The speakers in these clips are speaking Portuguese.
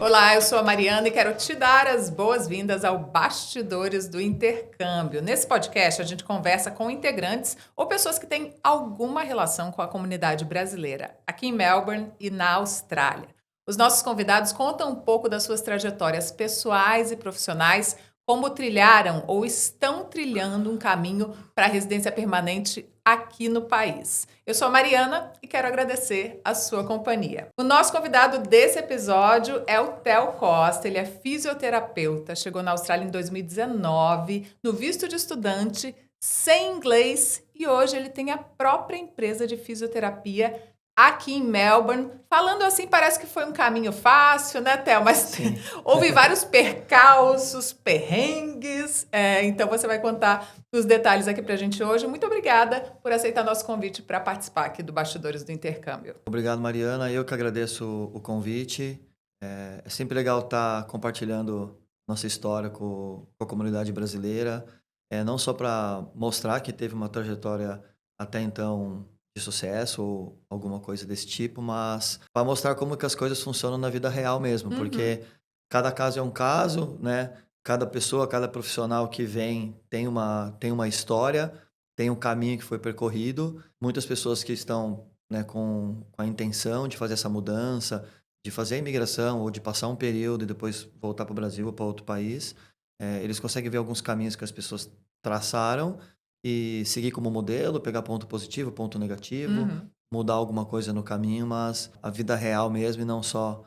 Olá, eu sou a Mariana e quero te dar as boas-vindas ao Bastidores do Intercâmbio. Nesse podcast, a gente conversa com integrantes ou pessoas que têm alguma relação com a comunidade brasileira, aqui em Melbourne e na Austrália. Os nossos convidados contam um pouco das suas trajetórias pessoais e profissionais, como trilharam ou estão trilhando um caminho para a residência permanente aqui no país. Eu sou a Mariana e quero agradecer a sua companhia. O nosso convidado desse episódio é o Theo Costa, ele é fisioterapeuta, chegou na Austrália em 2019, no visto de estudante, sem inglês, e hoje ele tem a própria empresa de fisioterapia aqui em Melbourne. Falando assim, parece que foi um caminho fácil, né, Theo? Mas Sim. houve vários percalços, perrengues. Então você vai contar os detalhes aqui pra gente hoje. Muito obrigada por aceitar nosso convite para participar aqui do Bastidores do Intercâmbio. Obrigado, Mariana. Eu que agradeço o convite. É sempre legal estar compartilhando nossa história com a comunidade brasileira. Não só para mostrar que teve uma trajetória até então de sucesso ou alguma coisa desse tipo, mas para mostrar como que as coisas funcionam na vida real mesmo, porque cada caso é um caso, né? Cada pessoa, cada profissional que vem tem uma história, tem um caminho que foi percorrido. Muitas pessoas que estão, né, com a intenção de fazer essa mudança, de fazer a imigração ou de passar um período e depois voltar para o Brasil ou para outro país, eles conseguem ver alguns caminhos que as pessoas traçaram e seguir como modelo, pegar ponto positivo, ponto negativo, Uhum. mudar alguma coisa no caminho, mas a vida real mesmo e não só,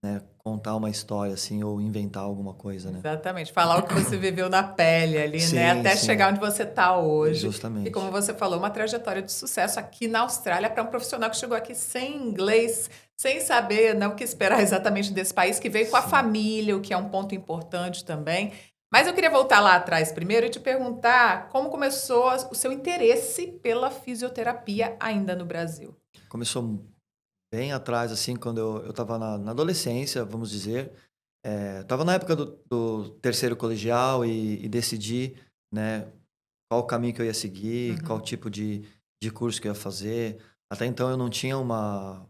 né, contar uma história assim ou inventar alguma coisa, né? Exatamente, falar o que você viveu na pele ali, né? Sim, Até sim, chegar onde você está hoje. E como justamente. você falou, uma trajetória de sucesso aqui na Austrália para um profissional que chegou aqui sem inglês, sem saber, né, o que esperar exatamente desse país, que veio com a Sim. família, o que é um ponto importante também. Mas eu queria voltar lá atrás primeiro e te perguntar como começou o seu interesse pela fisioterapia ainda no Brasil. Começou bem atrás, assim, quando eu estava na adolescência, vamos dizer. Estava na época do terceiro colegial e decidi, né, qual o caminho que eu ia seguir, qual Uhum. tipo de curso que eu ia fazer. Até então eu não tinha uma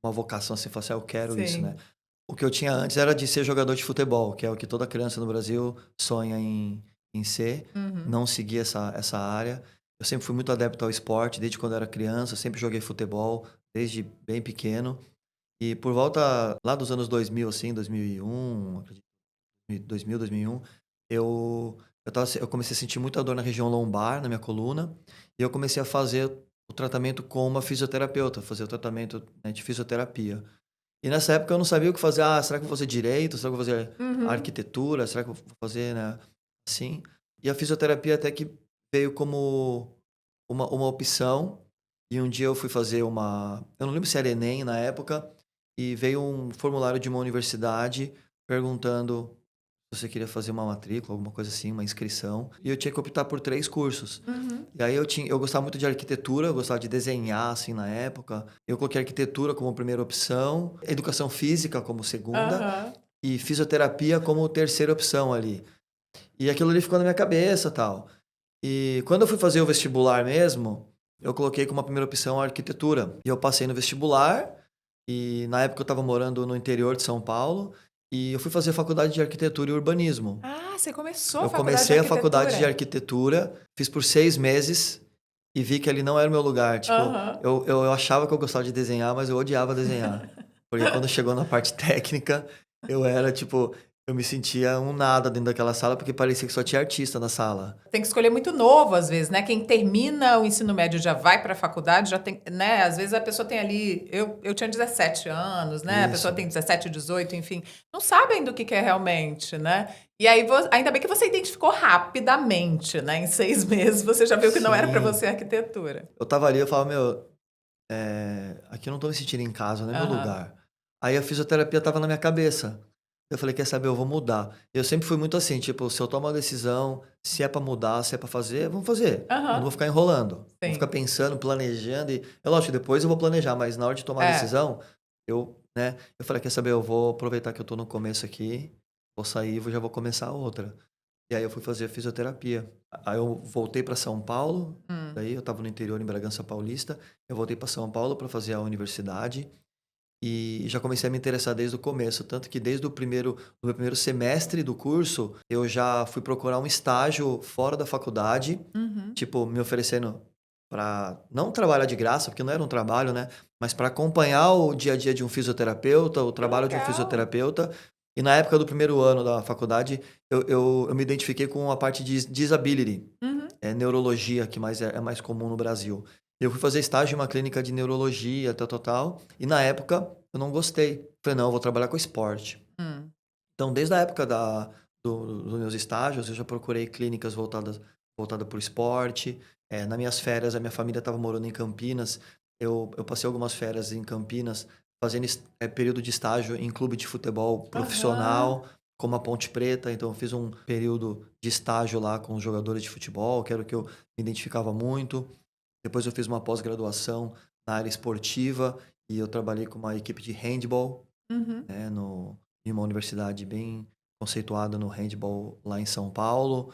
vocação assim, falar assim, eu quero isso, né? Sim. O que eu tinha antes era de ser jogador de futebol, que é o que toda criança no Brasil sonha em ser. Uhum. Não segui essa área. Eu sempre fui muito adepto ao esporte, desde quando eu era criança, sempre joguei futebol, desde bem pequeno. E por volta lá dos anos 2000, assim, 2001, acredito, 2000, 2001, eu comecei a sentir muita dor na região lombar, na minha coluna, e eu comecei a fazer o tratamento com uma fisioterapeuta, fazer o tratamento, né, de fisioterapia. E nessa época eu não sabia o que fazer. Ah, será que eu vou fazer direito? Será que eu vou fazer Uhum. arquitetura? Será que eu vou fazer, né, assim? E a fisioterapia até que veio como uma opção. E um dia eu fui fazer eu não lembro se era Enem na época, e veio um formulário de uma universidade perguntando se você queria fazer uma matrícula, alguma coisa assim, uma inscrição. E eu tinha que optar por 3 cursos. Uhum. E aí eu gostava muito de arquitetura, eu gostava de desenhar, assim, na época. Eu coloquei arquitetura como primeira opção, educação física como segunda Aham. e fisioterapia como terceira opção ali. E aquilo ali ficou na minha cabeça, tal. E quando eu fui fazer o vestibular mesmo, eu coloquei como a primeira opção a arquitetura. E eu passei no vestibular, e na época eu estava morando no interior de São Paulo, e eu fui fazer faculdade de arquitetura e urbanismo. Ah, você começou a Eu faculdade de comecei a faculdade de arquitetura? arquitetura, fiz por 6 meses e vi que ali não era o meu lugar. Tipo, Aham. eu achava que eu gostava de desenhar, mas eu odiava desenhar. Porque quando chegou na parte técnica, eu era tipo, eu me sentia um nada dentro daquela sala, porque parecia que só tinha artista na sala. Tem que escolher muito novo, às vezes, né? Quem termina o ensino médio já vai para a faculdade, já tem, né? Às vezes a pessoa tem ali. Eu tinha 17 anos, né? A pessoa Isso. tem 17, 18, enfim. Não sabem do que é realmente, né? E aí, ainda bem que você identificou rapidamente, né? Em 6 meses você já viu que não era para Sim. você arquitetura. Eu tava ali, eu falava, meu, aqui eu não tô me sentindo em casa, não é meu Aham. lugar. Aí a fisioterapia estava na minha cabeça. Eu falei: "Quer saber, eu vou mudar". Eu sempre fui muito assim, tipo, se eu tomo uma decisão, se é pra mudar, se é pra fazer, vamos fazer. Eu não vou Aham. ficar enrolando, não vou ficar Sim. pensando, planejando e é lógico, depois eu vou planejar, mas na hora de tomar a É. decisão, eu falei: "Quer saber, eu vou aproveitar que eu tô no começo aqui, vou sair, já vou começar outra". E aí eu fui fazer fisioterapia. Aí eu voltei pra São Paulo, Hum. daí eu estava no interior, em Bragança Paulista, eu voltei pra São Paulo pra fazer a universidade. e já comecei a me interessar desde o começo. Tanto que desde o meu primeiro semestre do curso, eu já fui procurar um estágio fora da faculdade, Uhum. tipo, me oferecendo para não trabalhar de graça, porque não era um trabalho, né? Mas para acompanhar o dia a dia de um fisioterapeuta, o Que trabalho de um legal. fisioterapeuta. E na época do primeiro ano da faculdade, eu me identifiquei com a parte de disability, Uhum. neurologia, que é mais comum no Brasil. Eu fui fazer estágio em uma clínica de neurologia, tal, tal, tal. E na época eu não gostei. Falei, não, eu vou trabalhar com esporte. Hum. Então, desde a época dos meus estágios, eu já procurei clínicas voltada para o esporte. Nas minhas férias, a minha família estava morando em Campinas. Eu passei algumas férias em Campinas, fazendo período de estágio em clube de futebol Aham. profissional, como a Ponte Preta. Então, eu fiz um período de estágio lá com os jogadores de futebol, que era o que eu me identificava muito. Depois, eu fiz uma pós-graduação na área esportiva e eu trabalhei com uma equipe de handball, Uhum. né, em uma universidade bem conceituada no handball lá em São Paulo.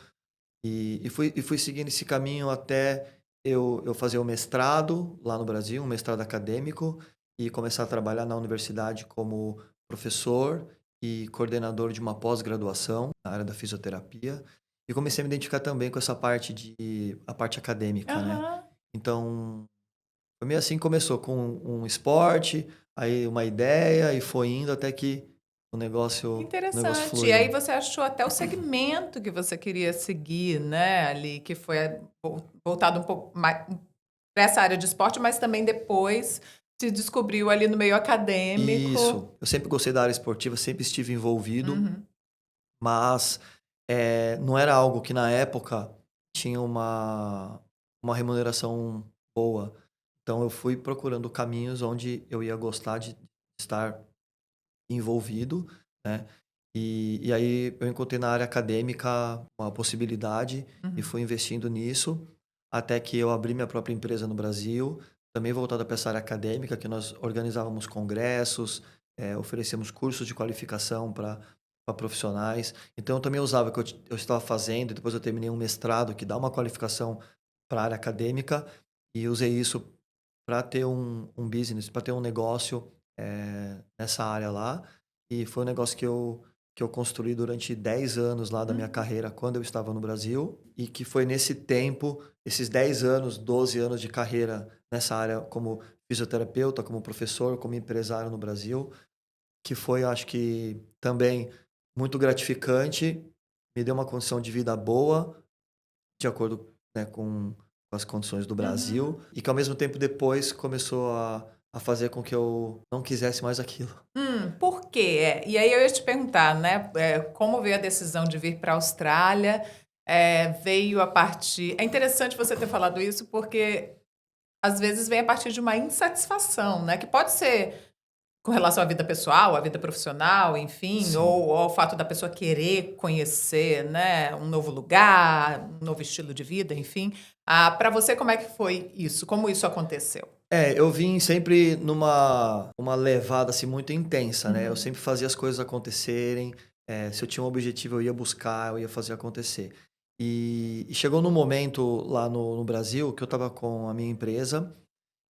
E fui seguindo esse caminho até eu fazer o mestrado lá no Brasil, um mestrado acadêmico, e começar a trabalhar na universidade como professor e coordenador de uma pós-graduação na área da fisioterapia. E comecei a me identificar também com essa parte a parte acadêmica, né? Aham. Então, foi meio assim que começou, com um esporte, aí uma ideia, e foi indo até que o negócio Interessante. E aí fluiu. você achou até o segmento que você queria seguir, né, ali, que foi voltado um pouco mais para essa área de esporte, mas também depois se descobriu ali no meio acadêmico. Isso. Eu sempre gostei da área esportiva, sempre estive envolvido, Uhum. mas não era algo que na época tinha uma remuneração boa. Então eu fui procurando caminhos onde eu ia gostar de estar envolvido, né? E aí eu encontrei na área acadêmica uma possibilidade e Uhum. fui investindo nisso, até que eu abri minha própria empresa no Brasil, também voltada para essa área acadêmica, que nós organizávamos congressos, oferecemos cursos de qualificação para profissionais. Então eu também usava o que eu estava fazendo, e depois eu terminei um mestrado que dá uma qualificação para a área acadêmica, e usei isso para ter um business, para ter um negócio nessa área lá. E foi um negócio que eu construí durante 10 anos lá da minha Uhum. carreira quando eu estava no Brasil. E que foi nesse tempo, esses 10 anos, 12 anos de carreira nessa área como fisioterapeuta, como professor, como empresário no Brasil, que foi, acho que, também muito gratificante, me deu uma condição de vida boa, de acordo, né, com as condições do Uhum. Brasil, e que ao mesmo tempo depois começou a fazer com que eu não quisesse mais aquilo. Por quê? E aí eu ia te perguntar, né, como veio a decisão de vir para a Austrália? Veio a partir é interessante você ter falado isso, porque às vezes vem a partir de uma insatisfação, né, que pode ser com relação à vida pessoal, à vida profissional, enfim, Sim. ou ao fato da pessoa querer conhecer, né, um novo lugar, um novo estilo de vida, enfim. Para você, como é que foi isso? Como isso aconteceu? Eu vim sempre numa uma levada, assim, muito intensa, né, eu Uhum. sempre fazia as coisas acontecerem, se eu tinha um objetivo eu ia buscar, eu ia fazer acontecer. E chegou num momento lá no Brasil que eu estava com a minha empresa,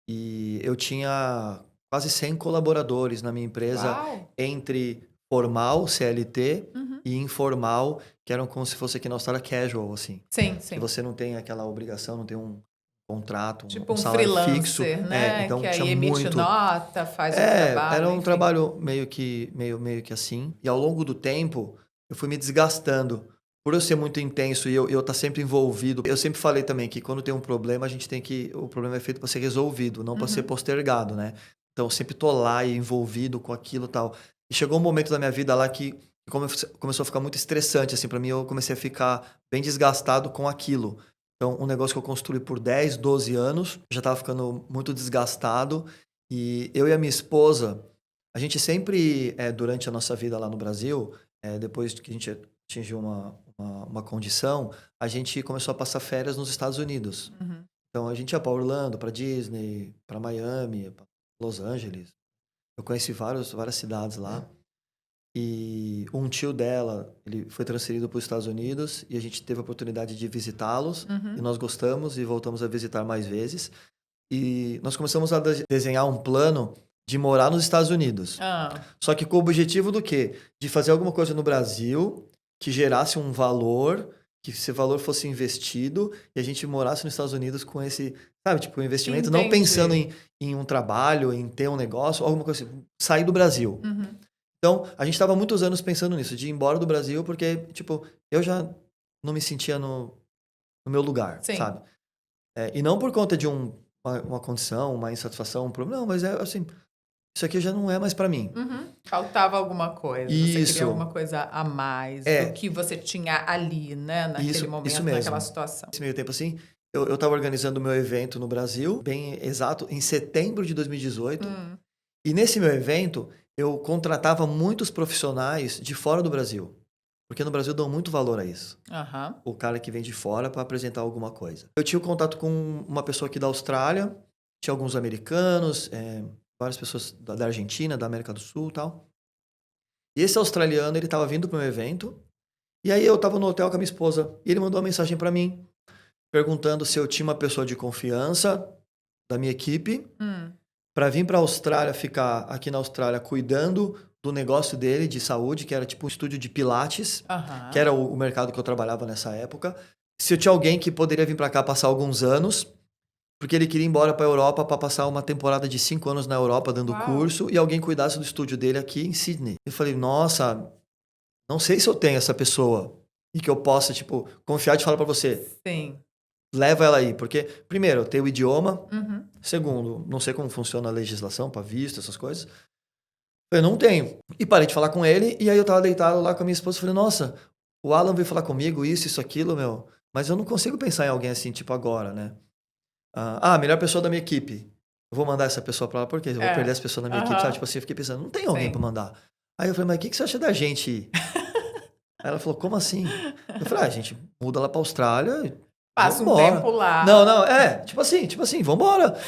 e eu tinha quase 100 colaboradores na minha empresa, Uau! entre formal, CLT, Uhum. e informal, que eram como se fosse aqui na Austrália casual, assim. Sim, Que sim. você não tem aquela obrigação, não tem um contrato, Tipo um um salário fixo. freelancer, né, que Então tinha aí emite muito. nota, faz o Era trabalho, um enfim. trabalho meio que assim. E ao longo do tempo, eu fui me desgastando. Por eu ser muito intenso e eu estar sempre envolvido. Eu sempre falei também que quando tem um problema, a gente tem que. O problema é feito para ser resolvido, não para ser Uhum. postergado, né? Então eu sempre tô lá e envolvido com aquilo e tal. E chegou um momento da minha vida lá que começou a ficar muito estressante, assim, para mim. Eu comecei a ficar bem desgastado com aquilo. Então, um negócio que eu construí por 10, 12 anos, já estava ficando muito desgastado. E eu e a minha esposa, a gente sempre, durante a nossa vida lá no Brasil, depois que a gente atingiu uma condição, a gente começou a passar férias nos Estados Unidos. Uhum. Então a gente ia para Orlando, para Disney, para Miami, pra Los Angeles. Eu conheci várias cidades lá. E um tio dela, ele foi transferido para os Estados Unidos e a gente teve a oportunidade de visitá-los. E Uhum. nós gostamos e voltamos a visitar mais vezes. E nós começamos a desenhar um plano de morar nos Estados Unidos. Ah, Só que com o objetivo do quê? De fazer alguma coisa no Brasil que gerasse um valor, que esse valor fosse investido e a gente morasse nos Estados Unidos com esse, sabe, tipo, um investimento, não entendi. pensando em um trabalho, em ter um negócio, alguma coisa assim, sair do Brasil. Uhum. Então, a gente estava muitos anos pensando nisso, de ir embora do Brasil, porque, tipo, eu já não me sentia no meu lugar, Sim. sabe? E não por conta de uma condição, uma insatisfação, um problema, não, mas é assim, isso aqui já não é mais para mim. Uhum. Faltava alguma coisa. Você queria Isso. alguma coisa a mais É. do que você tinha ali, né? Naquele Isso momento, mesmo. naquela situação. Nesse meio tempo, assim, eu estava organizando o meu evento no Brasil, bem exato, em setembro de 2018. E nesse meu evento, eu contratava muitos profissionais de fora do Brasil. Porque no Brasil dão muito valor a isso. Aham. O cara que vem de fora para apresentar alguma coisa. Eu tinha contato com uma pessoa aqui da Austrália, tinha alguns americanos, várias pessoas da Argentina, da América do Sul e tal. E esse australiano, ele estava vindo para o meu evento, e aí eu estava no hotel com a minha esposa, e ele mandou uma mensagem para mim, perguntando se eu tinha uma pessoa de confiança da minha equipe, para vir para a Austrália, ficar aqui na Austrália cuidando do negócio dele de saúde, que era tipo um estúdio de pilates, Aham. que era o mercado que eu trabalhava nessa época. Se eu tinha alguém que poderia vir para cá passar alguns anos, porque ele queria ir embora para a Europa para passar uma temporada de 5 anos na Europa dando Uau. curso, e alguém cuidasse do estúdio dele aqui em Sydney. Eu falei, nossa, não sei se eu tenho essa pessoa e que eu possa, tipo, confiar de falar para você. Sim. Leva ela aí, porque, primeiro, eu tenho o idioma. Uhum. Segundo, não sei como funciona a legislação para visto, essas coisas. Eu não tenho. E parei de falar com ele, e aí eu tava deitado lá com a minha esposa e falei, nossa, o Alan veio falar comigo, isso, aquilo, meu. Mas eu não consigo pensar em alguém assim, tipo, agora, né? A melhor pessoa da minha equipe. Eu vou mandar essa pessoa pra lá, por quê? Eu vou perder essa pessoa da minha equipe, sabe? Tipo assim, eu fiquei pensando, não tem alguém Sim. pra mandar. Aí eu falei, mas o que você acha da gente? Aí ela falou, como assim? Eu falei, a gente muda lá pra Austrália. Passa um vambora. tempo lá. Não, tipo assim, vambora.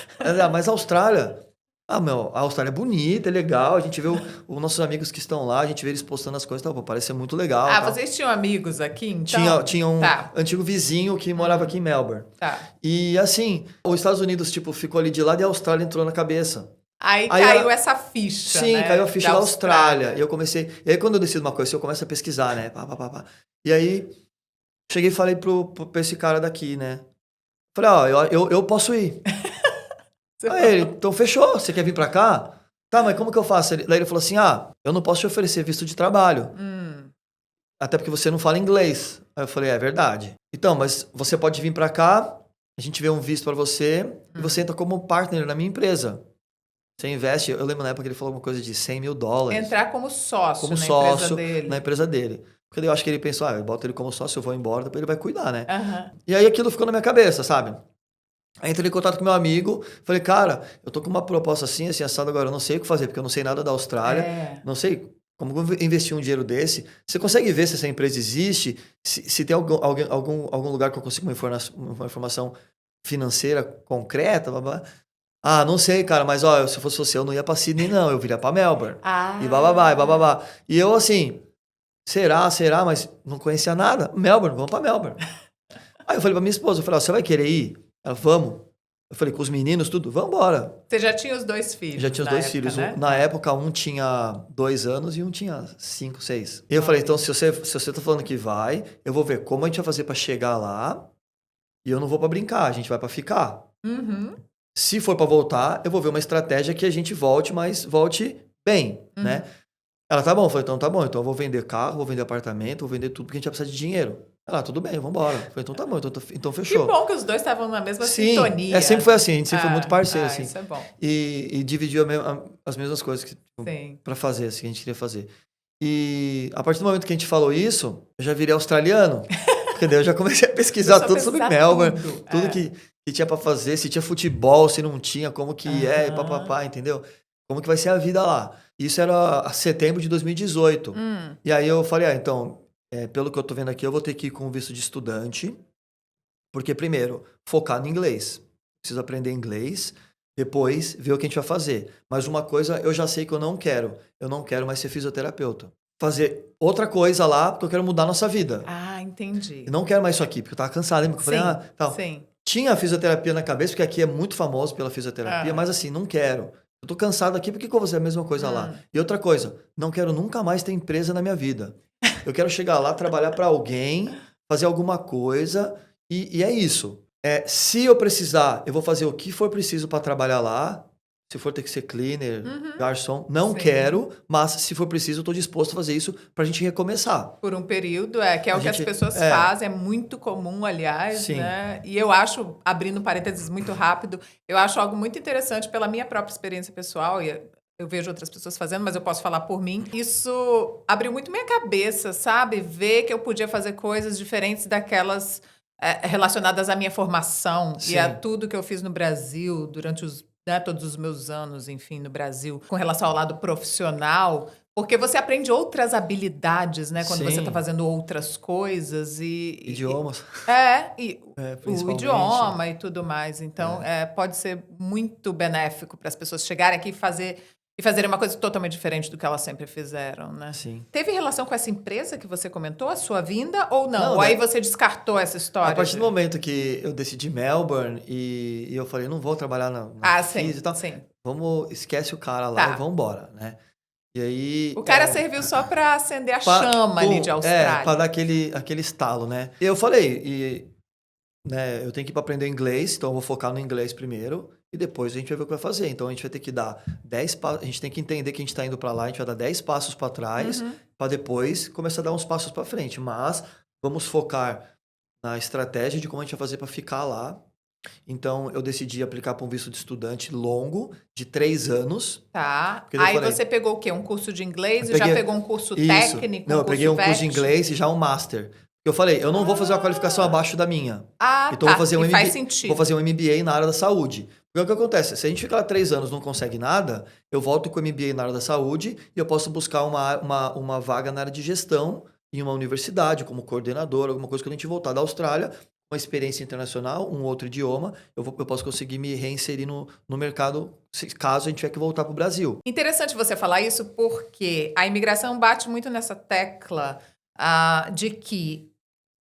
Mas a Austrália. A Austrália é bonita, é legal. A gente vê os nossos amigos que estão lá, a gente vê eles postando as coisas, pô, parece ser muito legal. Ah, tal. vocês tinham amigos aqui, então? Tinha um Tá. antigo vizinho que morava aqui em Melbourne. Tá. E assim, os Estados Unidos, tipo, ficou ali de lado e a Austrália entrou na cabeça. Aí Aí caiu essa ficha, Sim, né? caiu a ficha da da Austrália. E eu comecei. E aí, quando eu decido uma coisa, eu começo a pesquisar, né? Pá. E aí, cheguei e falei pra esse cara daqui, né? Falei, ó, eu posso ir. Aí ele, então fechou, você quer vir pra cá? Tá, mas como que eu faço? Daí ele falou assim, eu não posso te oferecer visto de trabalho. Até porque você não fala inglês. Aí eu falei, é verdade. Então, mas você pode vir pra cá, a gente vê um visto pra você, e você entra como partner na minha empresa. Você investe, eu lembro na época que ele falou alguma coisa de $100 mil. Entrar como sócio, Como na sócio empresa dele. na empresa dele. Porque daí eu acho que ele pensou, eu boto ele como sócio, eu vou embora, depois ele vai cuidar, né? Aham. E aí aquilo ficou na minha cabeça, sabe? Aí entrei em contato com meu amigo, falei, cara, eu tô com uma proposta assim, assado agora, eu não sei o que fazer, porque eu não sei nada da Austrália, não sei como investir um dinheiro desse. Você consegue ver se essa empresa existe, se tem algum lugar que eu consiga uma informação financeira concreta, blá, blá. Não sei, cara, mas ó, se fosse você, eu não ia pra Sydney, não, eu viria pra Melbourne. E bababá. E eu assim, será, mas não conhecia nada. Melbourne, vamos pra Melbourne. Aí eu falei pra minha esposa, eu falei, você vai querer ir? Ela, vamos. Eu falei, com os meninos, tudo, vamos embora. Você já tinha os 2 filhos? Já tinha os 2 época, filhos. né? Na época, um tinha 2 anos e um tinha 5, 6. E eu falei, então, se você tá falando que vai, eu vou ver como a gente vai fazer pra chegar lá. E eu não vou pra brincar, a gente vai pra ficar. Se for pra voltar, eu vou ver uma estratégia que a gente volte, mas volte bem, né? Ela, tá bom. Eu falei, então tá bom. Então eu vou vender carro, vou vender apartamento, vou vender tudo, porque a gente vai precisar de dinheiro. Ela, tudo bem, vambora. Eu falei, então tá bom, então Que fechou. bom que os dois estavam na mesma Sim, sintonia. sempre foi assim, a gente sempre foi muito parceiro, assim. Isso é bom. E dividiu as mesmas coisas Sim. pra fazer, assim, que a gente queria fazer. E a partir do momento que a gente falou isso, eu já virei australiano. Porque daí eu já comecei a pesquisar tudo sobre Melbourne, tudo que tinha pra fazer, se tinha futebol, se não tinha, como que e papapá, entendeu? Como que vai ser a vida lá. Isso era setembro de 2018. E aí eu falei, então, pelo que eu tô vendo aqui, eu vou ter que ir com visto de estudante, porque primeiro, focar no inglês. Preciso aprender inglês, depois ver o que a gente vai fazer. Mas uma coisa eu já sei que eu não quero. Eu não quero mais ser fisioterapeuta. Fazer outra coisa lá, porque eu quero mudar a nossa vida. Entendi. Eu não quero mais isso aqui, porque eu tava cansado. Lembra que eu falei, tal. Sim. Tinha a fisioterapia na cabeça, porque aqui é muito famoso pela fisioterapia, mas assim, não quero. Eu tô cansado aqui, por que que eu vou fazer a mesma coisa lá? E outra coisa, não quero nunca mais ter empresa na minha vida. Eu quero chegar lá, trabalhar para alguém, fazer alguma coisa, e é isso. Se eu precisar, eu vou fazer o que for preciso para trabalhar lá. Se for ter que ser cleaner, garçom, não Sim. quero, mas se for preciso, eu tô disposto a fazer isso pra gente recomeçar. Por um período, que é o que as pessoas fazem, é muito comum, aliás, Sim. né? E eu acho, abrindo parênteses muito rápido, eu acho algo muito interessante pela minha própria experiência pessoal, e eu vejo outras pessoas fazendo, mas eu posso falar por mim. Isso abriu muito minha cabeça, sabe? Ver que eu podia fazer coisas diferentes daquelas relacionadas à minha formação e a Sim. tudo que eu fiz no Brasil durante todos os meus anos, enfim, no Brasil, com relação ao lado profissional, porque você aprende outras habilidades, né? Quando você Sim. está fazendo outras coisas Idiomas. o Principalmente. idioma e tudo mais. Então, pode ser muito benéfico para as pessoas chegarem aqui e fazerem uma coisa totalmente diferente do que elas sempre fizeram, né? Sim. Teve relação com essa empresa que você comentou, a sua vinda, ou não? Não, Ou aí você descartou essa história? A partir do momento que eu decidi Melbourne e eu falei, não vou trabalhar na sim, FIS e tal, sim. esquece o cara lá Tá. e vamos embora, né? E aí... O cara serviu só para acender a chama ali de Austrália. para dar aquele estalo, né? E eu falei, né, eu tenho que ir para aprender inglês, então eu vou focar no inglês primeiro e depois a gente vai ver o que vai fazer. Então a gente vai ter que dar 10 passos, a gente tem que entender que a gente está indo para lá, a gente vai dar 10 passos para trás para depois começar a dar uns passos para frente. Mas vamos focar na estratégia de como a gente vai fazer para ficar lá. Então eu decidi aplicar para um visto de estudante longo, de 3 anos. Tá. Porque daí eu Aí falei, você pegou o quê? Um curso de inglês eu e já peguei- pegou um curso Isso. técnico? Não, eu peguei um curso de VET? inglês e já um master. Eu falei, eu não vou fazer uma qualificação abaixo da minha. Então eu vou fazer um e faz MBA, sentido. vou fazer um MBA na área da saúde. Porque o que acontece? Se a gente ficar lá 3 anos e não consegue nada, eu volto com o MBA na área da saúde e eu posso buscar uma vaga na área de gestão em uma universidade, como coordenador, alguma coisa, quando a gente voltar da Austrália, uma experiência internacional, um outro idioma, eu posso conseguir me reinserir no mercado, caso a gente tiver que voltar para o Brasil. Interessante você falar isso porque a imigração bate muito nessa tecla de que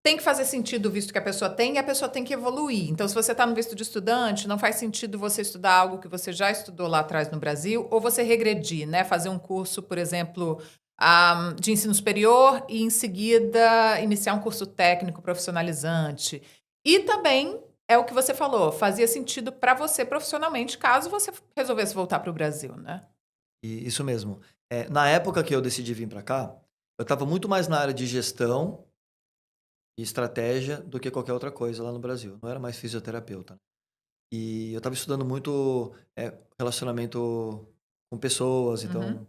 tem que fazer sentido o visto que a pessoa tem e a pessoa tem que evoluir. Então, se você está no visto de estudante, não faz sentido você estudar algo que você já estudou lá atrás no Brasil ou você regredir, né? Fazer um curso, por exemplo, de ensino superior e, em seguida, iniciar um curso técnico profissionalizante. E também, é o que você falou, fazia sentido para você profissionalmente, caso você resolvesse voltar para o Brasil, né? E isso mesmo. Na época que eu decidi vir para cá, eu estava muito mais na área de gestão e estratégia do que qualquer outra coisa lá no Brasil. Não era mais fisioterapeuta. E eu estava estudando muito relacionamento com pessoas, então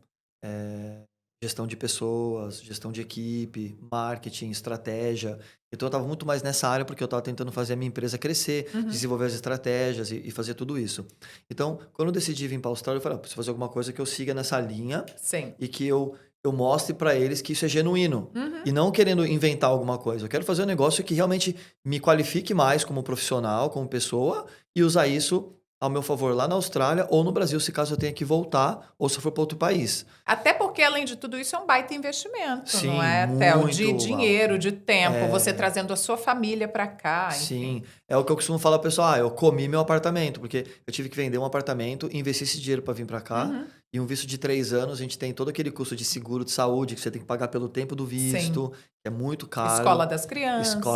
gestão de pessoas, gestão de equipe, marketing, estratégia. Então eu estava muito mais nessa área porque eu estava tentando fazer a minha empresa crescer, desenvolver as estratégias e fazer tudo isso. Então, quando eu decidi vir para a Austrália, eu falei, preciso fazer alguma coisa que eu siga nessa linha. Sim. E que eu mostre para eles que isso é genuíno. E não querendo inventar alguma coisa. Eu quero fazer um negócio que realmente me qualifique mais como profissional, como pessoa, e usar isso ao meu favor lá na Austrália ou no Brasil, se caso eu tenha que voltar ou se eu for para outro país. Até porque, além de tudo isso, é um baita investimento, Sim, não é, Theo? muito De dinheiro, alto. de tempo, você trazendo a sua família para cá. Sim, Enfim. é o que eu costumo falar, pessoal, eu comi meu apartamento, porque eu tive que vender um apartamento, investir esse dinheiro para vir para cá, e um visto de 3 anos, a gente tem todo aquele custo de seguro de saúde, que você tem que pagar pelo tempo do visto, que é muito caro. Escola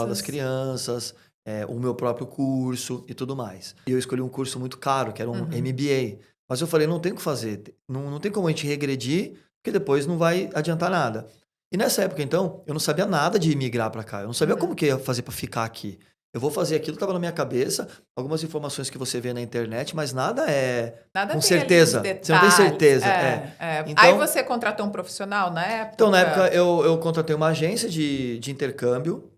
das crianças. O meu próprio curso e tudo mais. E eu escolhi um curso muito caro, que era um MBA. Mas eu falei, não tem o que fazer, não tem como a gente regredir, porque depois não vai adiantar nada. E nessa época, então, eu não sabia nada de imigrar para cá. Eu não sabia como que ia fazer para ficar aqui. Eu vou fazer aquilo que estava na minha cabeça, algumas informações que você vê na internet, mas nada com certeza. Você não tem certeza. Então, aí você contratou um profissional na época? Então, na época, eu contratei uma agência de intercâmbio,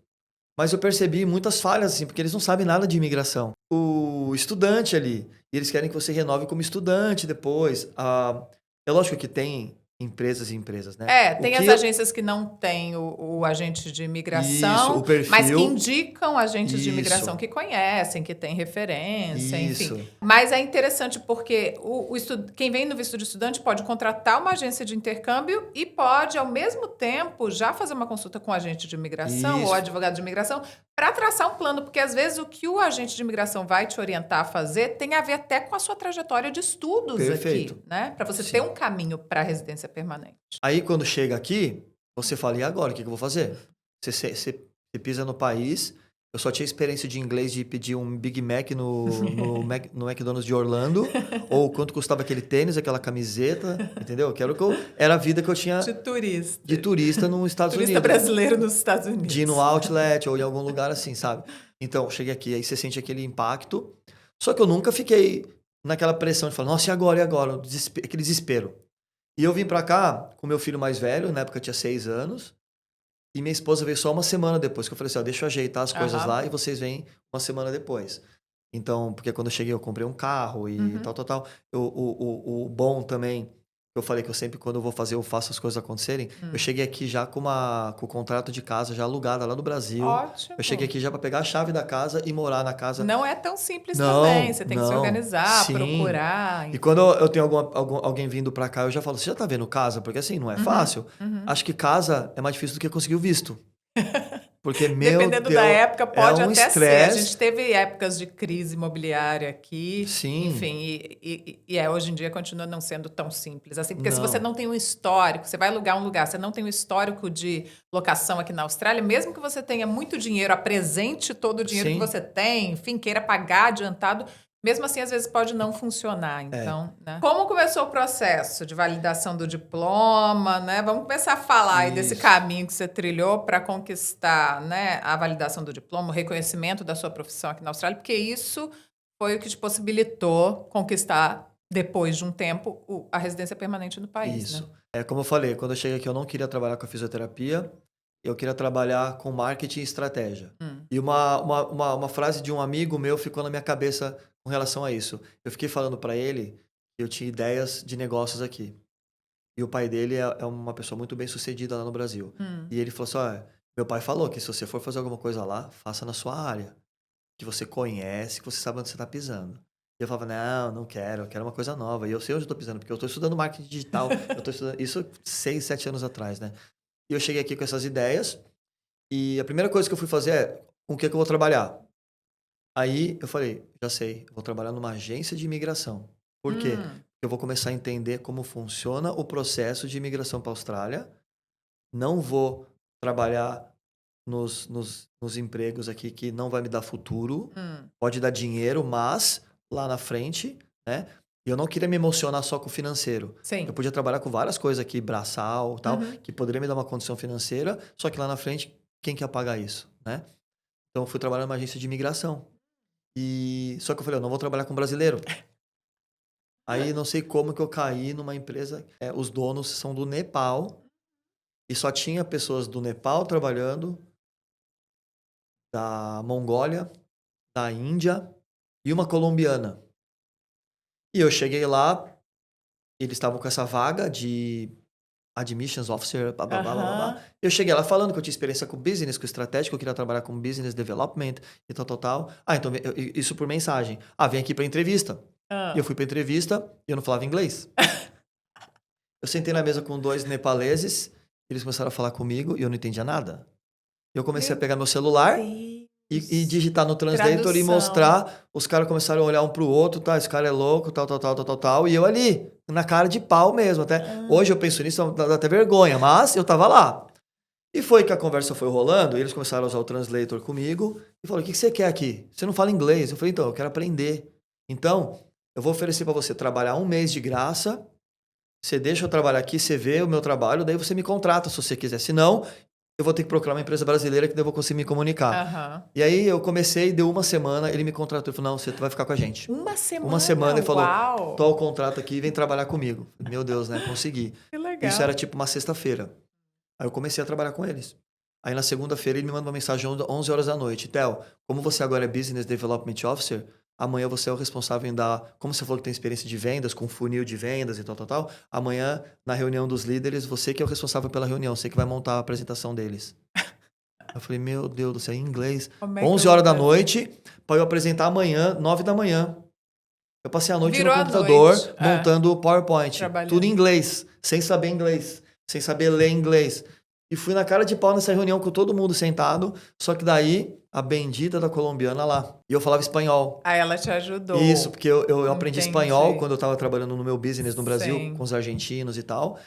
mas eu percebi muitas falhas, assim, porque eles não sabem nada de imigração. O estudante ali, e eles querem que você renove como estudante depois. É lógico que tem empresas e empresas, né? Tem as agências que não têm o agente de imigração, Isso, o perfil. mas que indicam agentes de Isso. imigração que conhecem, que têm referência, Isso. enfim. Mas é interessante porque quem vem no visto de estudante pode contratar uma agência de intercâmbio e pode, ao mesmo tempo, já fazer uma consulta com o agente de imigração Isso. ou advogado de imigração Para traçar um plano, porque às vezes o que o agente de imigração vai te orientar a fazer tem a ver até com a sua trajetória de estudos Perfeito. aqui, né? Para você Sim. ter um caminho para a residência permanente. Aí quando chega aqui, você fala, e agora? O que eu vou fazer? Você pisa no país, eu só tinha experiência de inglês de pedir um Big Mac no McDonald's de Orlando, ou quanto custava aquele tênis, aquela camiseta, entendeu? Era a vida que eu tinha de turista nos Estados Turista Unidos. brasileiro nos Estados Unidos. De ir no outlet ou em algum lugar assim, sabe? Então, cheguei aqui, aí você sente aquele impacto. Só que eu nunca fiquei naquela pressão de falar, nossa, e agora? Aquele desespero. E eu vim pra cá com meu filho mais velho, na época eu tinha 6 anos, e minha esposa veio só uma semana depois, que eu falei assim, ó, deixa eu ajeitar as coisas lá e vocês vêm uma semana depois. Então, porque quando eu cheguei eu comprei um carro e tal. O bom também, eu falei que eu sempre, quando eu vou fazer, eu faço as coisas acontecerem. Eu cheguei aqui já com o contrato de casa já alugada lá no Brasil. Ótimo. Eu cheguei aqui já para pegar a chave da casa e morar na casa. Não é tão simples também. Você tem que se organizar, sim. procurar. E quando eu tenho alguém vindo para cá, eu já falo, você já tá vendo casa? Porque assim, não é fácil. Acho que casa é mais difícil do que conseguir o visto. Porque, dependendo da época, pode um até estresse. ser. A gente teve épocas de crise imobiliária aqui. Sim. Enfim, hoje em dia continua não sendo tão simples assim. Porque se você não tem um histórico, você vai alugar um lugar, você não tem um histórico de locação aqui na Austrália, mesmo que você tenha muito dinheiro, apresente todo o dinheiro que você tem, enfim, queira pagar adiantado, mesmo assim, às vezes pode não funcionar. Então, né? Como começou o processo de validação do diploma, né? Vamos começar a falar aí desse caminho que você trilhou para conquistar, né, a validação do diploma, o reconhecimento da sua profissão aqui na Austrália, porque isso foi o que te possibilitou conquistar, depois de um tempo, a residência permanente no país. Isso. Né? Como eu falei, quando eu cheguei aqui, eu não queria trabalhar com a fisioterapia, eu queria trabalhar com marketing e estratégia. E uma frase de um amigo meu ficou na minha cabeça com relação a isso. Eu fiquei falando para ele que eu tinha ideias de negócios aqui. E o pai dele é uma pessoa muito bem sucedida lá no Brasil. E ele falou assim, meu pai falou que se você for fazer alguma coisa lá, faça na sua área. Que você conhece, que você sabe onde você está pisando. E eu falava, não quero, eu quero uma coisa nova. E eu sei onde eu estou pisando, porque eu estou estudando marketing digital. Eu estou estudando isso 6, 7 anos atrás, né? E eu cheguei aqui com essas ideias. E a primeira coisa que eu fui fazer é, com o que eu vou trabalhar? Aí eu falei, já sei, vou trabalhar numa agência de imigração. Por quê? Eu vou começar a entender como funciona o processo de imigração para a Austrália. Não vou trabalhar nos empregos aqui que não vai me dar futuro. Pode dar dinheiro, mas lá na frente, né? E eu não queria me emocionar só com o financeiro. Sim. Eu podia trabalhar com várias coisas aqui, braçal, tal, que poderia me dar uma condição financeira, só que lá na frente, quem quer pagar isso, né? Então eu fui trabalhar numa agência de imigração. Só que eu falei, eu não vou trabalhar com brasileiro. Aí não sei como que eu caí numa empresa, os donos são do Nepal, e só tinha pessoas do Nepal trabalhando, da Mongólia, da Índia e uma colombiana. E eu cheguei lá, eles estavam com essa vaga de admissions officer, blá, blá, blá, blá, blá. Eu cheguei lá falando que eu tinha experiência com business, com estratégico, eu queria trabalhar com business development e tal. Então, isso por mensagem. Vem aqui pra entrevista. E eu fui pra entrevista e eu não falava inglês. Eu sentei na mesa com 2 nepaleses, eles começaram a falar comigo e eu não entendia nada. Eu comecei a pegar meu celular e digitar no translator e mostrar. Os caras começaram a olhar um pro outro, tá? Esse cara é louco, tal. E eu ali, na cara de pau mesmo. Até hoje eu penso nisso, dá até vergonha, mas eu tava lá. E foi que a conversa foi rolando, e eles começaram a usar o translator comigo e falaram, o que você quer aqui? Você não fala inglês. Eu falei, então, eu quero aprender. Então, eu vou oferecer para você trabalhar 1 mês de graça, você deixa eu trabalhar aqui, você vê o meu trabalho, daí você me contrata se você quiser. Se não, eu vou ter que procurar uma empresa brasileira que daí eu vou conseguir me comunicar. E aí eu comecei, deu 1 semana, ele me contratou. Ele falou, não, você vai ficar com a gente. 1 semana? 1 semana, ele falou, Uau. tô o contrato aqui, vem trabalhar comigo. Meu Deus, né? Consegui. Que legal. Isso era tipo uma sexta-feira. Aí eu comecei a trabalhar com eles. Aí na segunda-feira ele me manda uma mensagem 11 horas da noite. Theo, como você agora é Business Development Officer, amanhã você é o responsável em dar... Como você falou que tem experiência de vendas, com funil de vendas e tal. Amanhã, na reunião dos líderes, você que é o responsável pela reunião. Você que vai montar a apresentação deles. Eu falei, meu Deus do céu, em inglês. 11 horas da noite, para eu apresentar amanhã, 9 da manhã. Eu passei a noite no computador, montando o PowerPoint. Tudo em inglês, sem saber inglês. Sem saber ler inglês. E fui na cara de pau nessa reunião com todo mundo sentado, só que daí a bendita da colombiana lá. E eu falava espanhol. Aí ela te ajudou. Isso, porque eu aprendi Entendi. espanhol quando eu estava trabalhando no meu business no Brasil, Sim. com os argentinos e tal.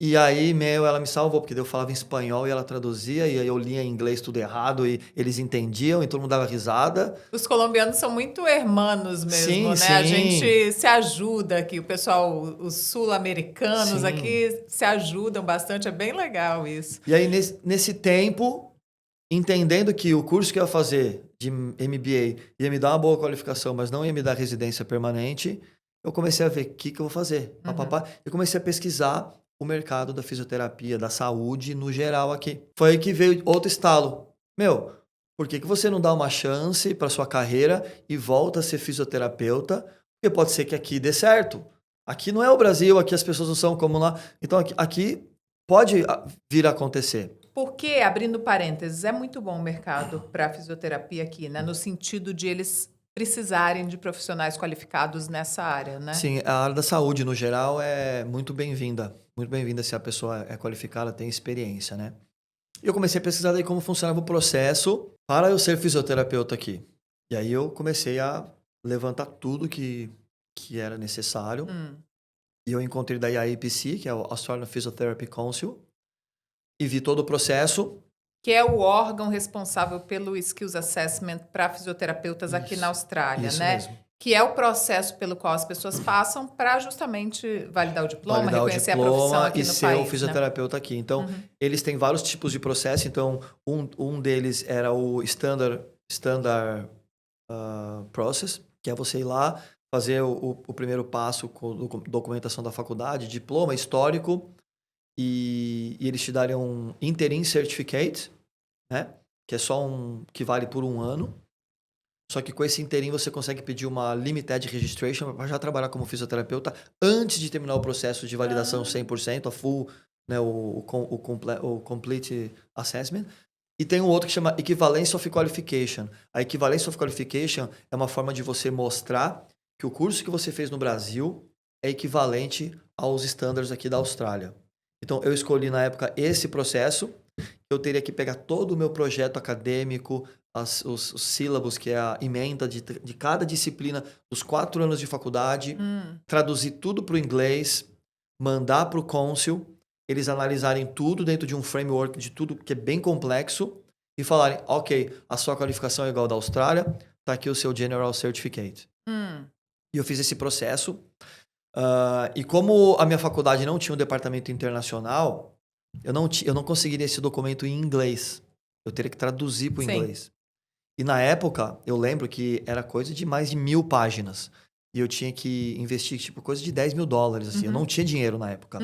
E aí, ela me salvou, porque daí eu falava em espanhol e ela traduzia, e aí eu lia em inglês tudo errado, e eles entendiam, e todo mundo dava risada. Os colombianos são muito hermanos mesmo, Sim, né? sim. A gente se ajuda aqui, o pessoal, os sul-americanos Sim. aqui se ajudam bastante, é bem legal isso. E aí, nesse tempo, entendendo que o curso que eu ia fazer de MBA ia me dar uma boa qualificação, mas não ia me dar residência permanente, eu comecei a ver o que eu vou fazer. Papapá. Eu comecei a pesquisar o mercado da fisioterapia, da saúde no geral aqui. Foi aí que veio outro estalo. Por que você não dá uma chance para sua carreira e volta a ser fisioterapeuta? Porque pode ser que aqui dê certo. Aqui não é o Brasil, aqui as pessoas não são como lá. Então aqui pode vir a acontecer. Porque, abrindo parênteses, é muito bom o mercado para fisioterapia aqui, né? No sentido de eles precisarem de profissionais qualificados nessa área, né? Sim, a área da saúde, no geral, é muito bem-vinda. Muito bem-vinda se a pessoa é qualificada, tem experiência, né? E eu comecei a pesquisar daí como funcionava o processo para eu ser fisioterapeuta aqui. E aí eu comecei a levantar tudo que era necessário. E eu encontrei daí a APC, que é o Australian Physiotherapy Council, e vi todo o processo. Que é o órgão responsável pelo Skills Assessment para fisioterapeutas aqui na Austrália, isso né? mesmo. Que é o processo pelo qual as pessoas passam para justamente validar o diploma, reconhecer a profissão aqui e no ser país, o fisioterapeuta aqui. Então, eles têm vários tipos de processo. Então, um deles era o Standard Process, que é você ir lá, fazer o primeiro passo com documentação da faculdade, diploma, histórico, e eles te darem um Interim Certificate, né? Que é só que vale por 1 ano. Só que com esse interim você consegue pedir uma Limited Registration para já trabalhar como fisioterapeuta antes de terminar o processo de validação 100%, a full, né, o Complete Assessment. E tem um outro que chama Equivalence of Qualification. A Equivalence of Qualification é uma forma de você mostrar que o curso que você fez no Brasil é equivalente aos estándares aqui da Austrália. Então, eu escolhi na época esse processo. Eu teria que pegar todo o meu projeto acadêmico, os sílabos, que é a ementa de cada disciplina, os 4 anos de faculdade, traduzir tudo para o inglês, mandar para o Council, eles analisarem tudo dentro de um framework de tudo que é bem complexo e falarem, ok, a sua qualificação é igual da Austrália, tá aqui o seu General Certificate. E eu fiz esse processo. E como a minha faculdade não tinha um departamento internacional, eu não conseguiria esse documento em inglês. Eu teria que traduzir para o inglês. E na época, eu lembro que era coisa de mais de 1.000 páginas. E eu tinha que investir, tipo, coisa de $10 mil, assim. Eu não tinha dinheiro na época.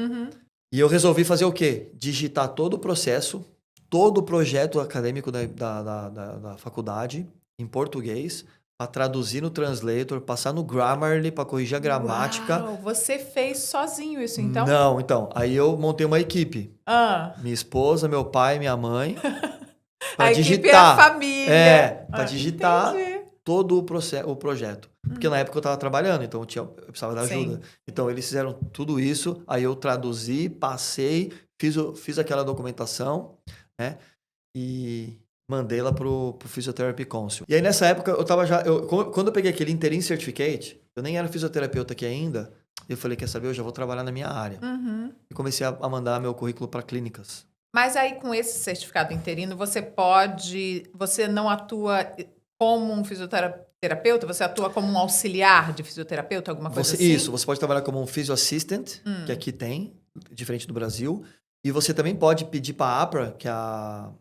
E eu resolvi fazer o quê? Digitar todo o processo, todo o projeto acadêmico da faculdade em português, para traduzir no Translator, passar no Grammarly para corrigir a gramática. Uau, você fez sozinho isso, então? Não, então. Aí eu montei uma equipe. Minha esposa, meu pai, minha mãe. Para digitar. Equipe é a família. Para digitar entendi. todo o projeto. Porque na época eu estava trabalhando, então eu precisava da ajuda. Sim. Então eles fizeram tudo isso, aí eu traduzi, passei, fiz aquela documentação, né? E mandei lá pro Physiotherapy Council. E aí nessa época eu tava quando eu peguei aquele Interim Certificate, eu nem era fisioterapeuta aqui ainda, eu falei, quer saber, eu já vou trabalhar na minha área. E comecei a mandar meu currículo para clínicas. Mas aí com esse certificado interino, você não atua como um fisioterapeuta, você atua como um auxiliar de fisioterapeuta, alguma coisa assim? Isso, você pode trabalhar como um physio assistant, que aqui tem, diferente do Brasil. E você também pode pedir para a APRA, que é a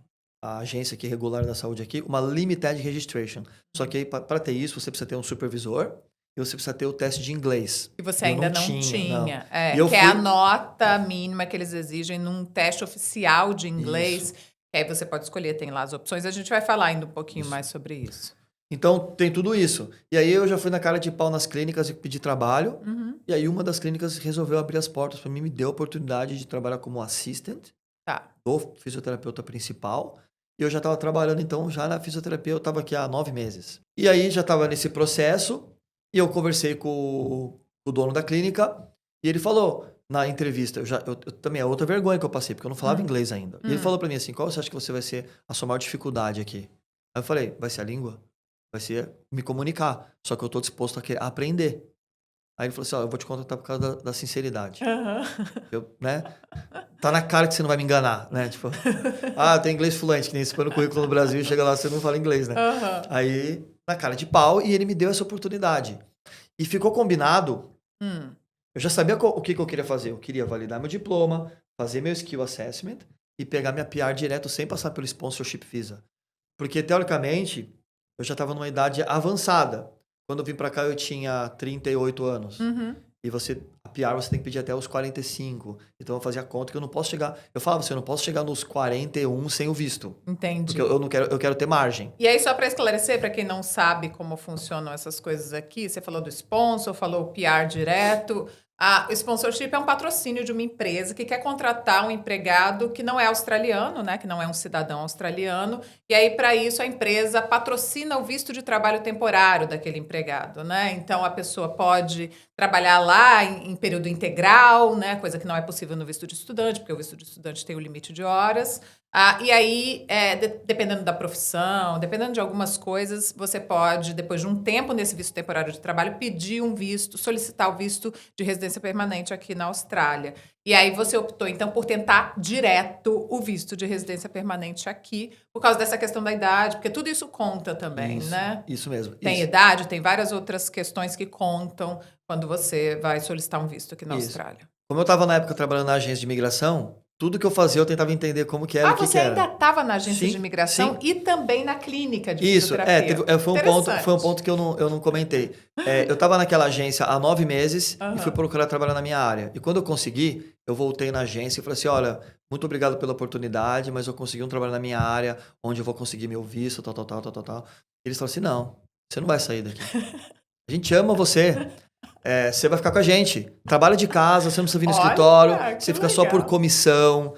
agência aqui regular da saúde aqui, uma limited registration. Só que aí, para ter isso, você precisa ter um supervisor e você precisa ter o teste de inglês. Que você ainda não tinha. Não. É a nota mínima que eles exigem num teste oficial de inglês. Isso. Que aí você pode escolher, tem lá as opções. A gente vai falar ainda um pouquinho mais sobre isso. Então, tem tudo isso. E aí eu já fui na cara de pau nas clínicas e pedi trabalho. E aí uma das clínicas resolveu abrir as portas para mim, me deu a oportunidade de trabalhar como assistant do fisioterapeuta principal. E eu já estava trabalhando, então, já na fisioterapia. Eu estava aqui há 9 meses. E aí já estava nesse processo e eu conversei com o dono da clínica e ele falou, na entrevista, eu também é outra vergonha que eu passei, porque eu não falava inglês ainda. E ele falou pra mim assim, qual você acha que você vai ser a sua maior dificuldade aqui? Aí eu falei, vai ser a língua, vai ser me comunicar, só que eu tô disposto a aprender. Aí ele falou assim, ó, eu vou te contratar por causa da sinceridade. Aham. Né? Tá na cara que você não vai me enganar, né? Tipo, eu tenho inglês fluente, que nem você põe no currículo no Brasil, chega lá, você não fala inglês, né? Aham. Aí, na cara de pau, e ele me deu essa oportunidade. E ficou combinado, eu já sabia o que eu queria fazer. Eu queria validar meu diploma, fazer meu skill assessment e pegar minha PR direto sem passar pelo sponsorship visa. Porque, teoricamente, eu já estava numa idade avançada. Quando eu vim para cá, eu tinha 38 anos. E a PR você tem que pedir até os 45. Então eu fazia conta que eu não posso chegar. Eu falava assim, eu não posso chegar nos 41 sem o visto. Entendi. Porque eu não quero, eu quero ter margem. E aí, só para esclarecer, para quem não sabe como funcionam essas coisas aqui, você falou do sponsor, falou o PR direto. O sponsorship é um patrocínio de uma empresa que quer contratar um empregado que não é australiano, né? Que não é um cidadão australiano. E aí, para isso, a empresa patrocina o visto de trabalho temporário daquele empregado, né? Então, a pessoa pode trabalhar lá em período integral, né? Coisa que não é possível no visto de estudante, porque o visto de estudante tem o limite de horas. E aí, dependendo da profissão, dependendo de algumas coisas, você pode, depois de um tempo nesse visto temporário de trabalho, pedir um visto, solicitar o visto de residência permanente aqui na Austrália. E aí você optou, então, por tentar direto o visto de residência permanente aqui, por causa dessa questão da idade, porque tudo isso conta também, né? Isso mesmo. Tem idade, tem várias outras questões que contam quando você vai solicitar um visto aqui na Austrália. Como eu estava na época trabalhando na agência de imigração, tudo que eu fazia eu tentava entender como que era, o que você era. ainda estava na agência de imigração e também na clínica de fisioterapia. Foi um ponto que eu não comentei. Eu estava naquela agência há 9 meses e fui procurar trabalhar na minha área. E quando eu consegui, eu voltei na agência e falei assim, olha, muito obrigado pela oportunidade, mas eu consegui um trabalho na minha área, onde eu vou conseguir meu visto, tal. E eles falaram assim, não, você não vai sair daqui. A gente ama você. Você vai ficar com a gente. Trabalha de casa, você não precisa vir no escritório, você fica só por comissão,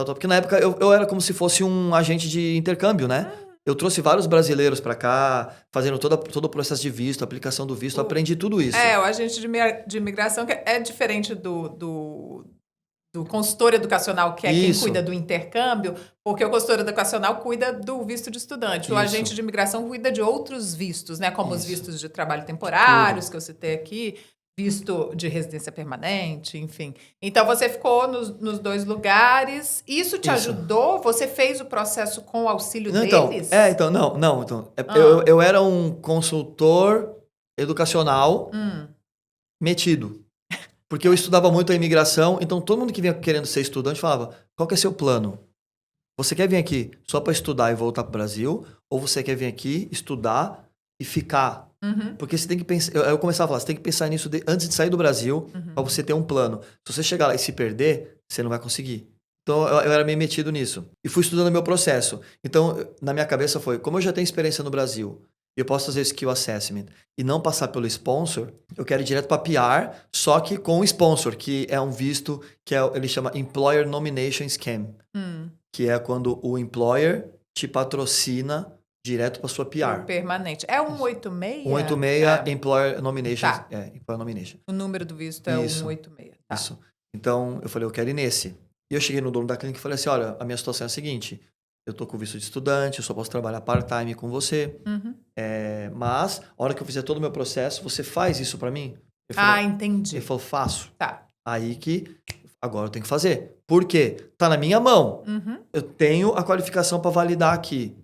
Porque na época eu era como se fosse um agente de intercâmbio, né? Eu trouxe vários brasileiros para cá, fazendo todo o processo de visto, aplicação do visto, aprendi tudo isso. O agente de imigração que é diferente do consultor educacional, que é quem cuida do intercâmbio, porque o consultor educacional cuida do visto de estudante. O agente de imigração cuida de outros vistos, né? Como os vistos de trabalho temporários, que eu citei aqui, visto de residência permanente, enfim. Então, você ficou nos 2 lugares. Isso te ajudou? Você fez o processo com o auxílio deles? Eu era um consultor educacional metido. Porque eu estudava muito a imigração, então todo mundo que vinha querendo ser estudante falava, qual que é seu plano? Você quer vir aqui só para estudar e voltar para o Brasil? Ou você quer vir aqui, estudar e ficar? Porque você tem que pensar... Eu começava a falar, você tem que pensar nisso antes de sair do Brasil, para você ter um plano. Se você chegar lá e se perder, você não vai conseguir. Então eu era meio metido nisso. E fui estudando o meu processo. Então, na minha cabeça foi, como eu já tenho experiência no Brasil, eu posso fazer skill assessment e não passar pelo sponsor, eu quero ir direto para PR, só que com o sponsor, que é um visto que ele chama Employer Nomination Scheme, que é quando o employer te patrocina direto para sua PR. Permanente. É 186? 186 Employer Nomination. Tá. Employer Nomination. O número do visto é 186. Tá. Isso. Então, eu falei, eu quero ir nesse. E eu cheguei no dono da clínica e falei assim, olha, a minha situação é a seguinte, eu tô com visto de estudante, eu só posso trabalhar part-time com você. Mas, a hora que eu fizer todo o meu processo, você faz isso para mim? Entendi. Ele falou, faço. Tá. Aí que agora eu tenho que fazer. Por quê? Tá na minha mão. Eu tenho a qualificação para validar aqui.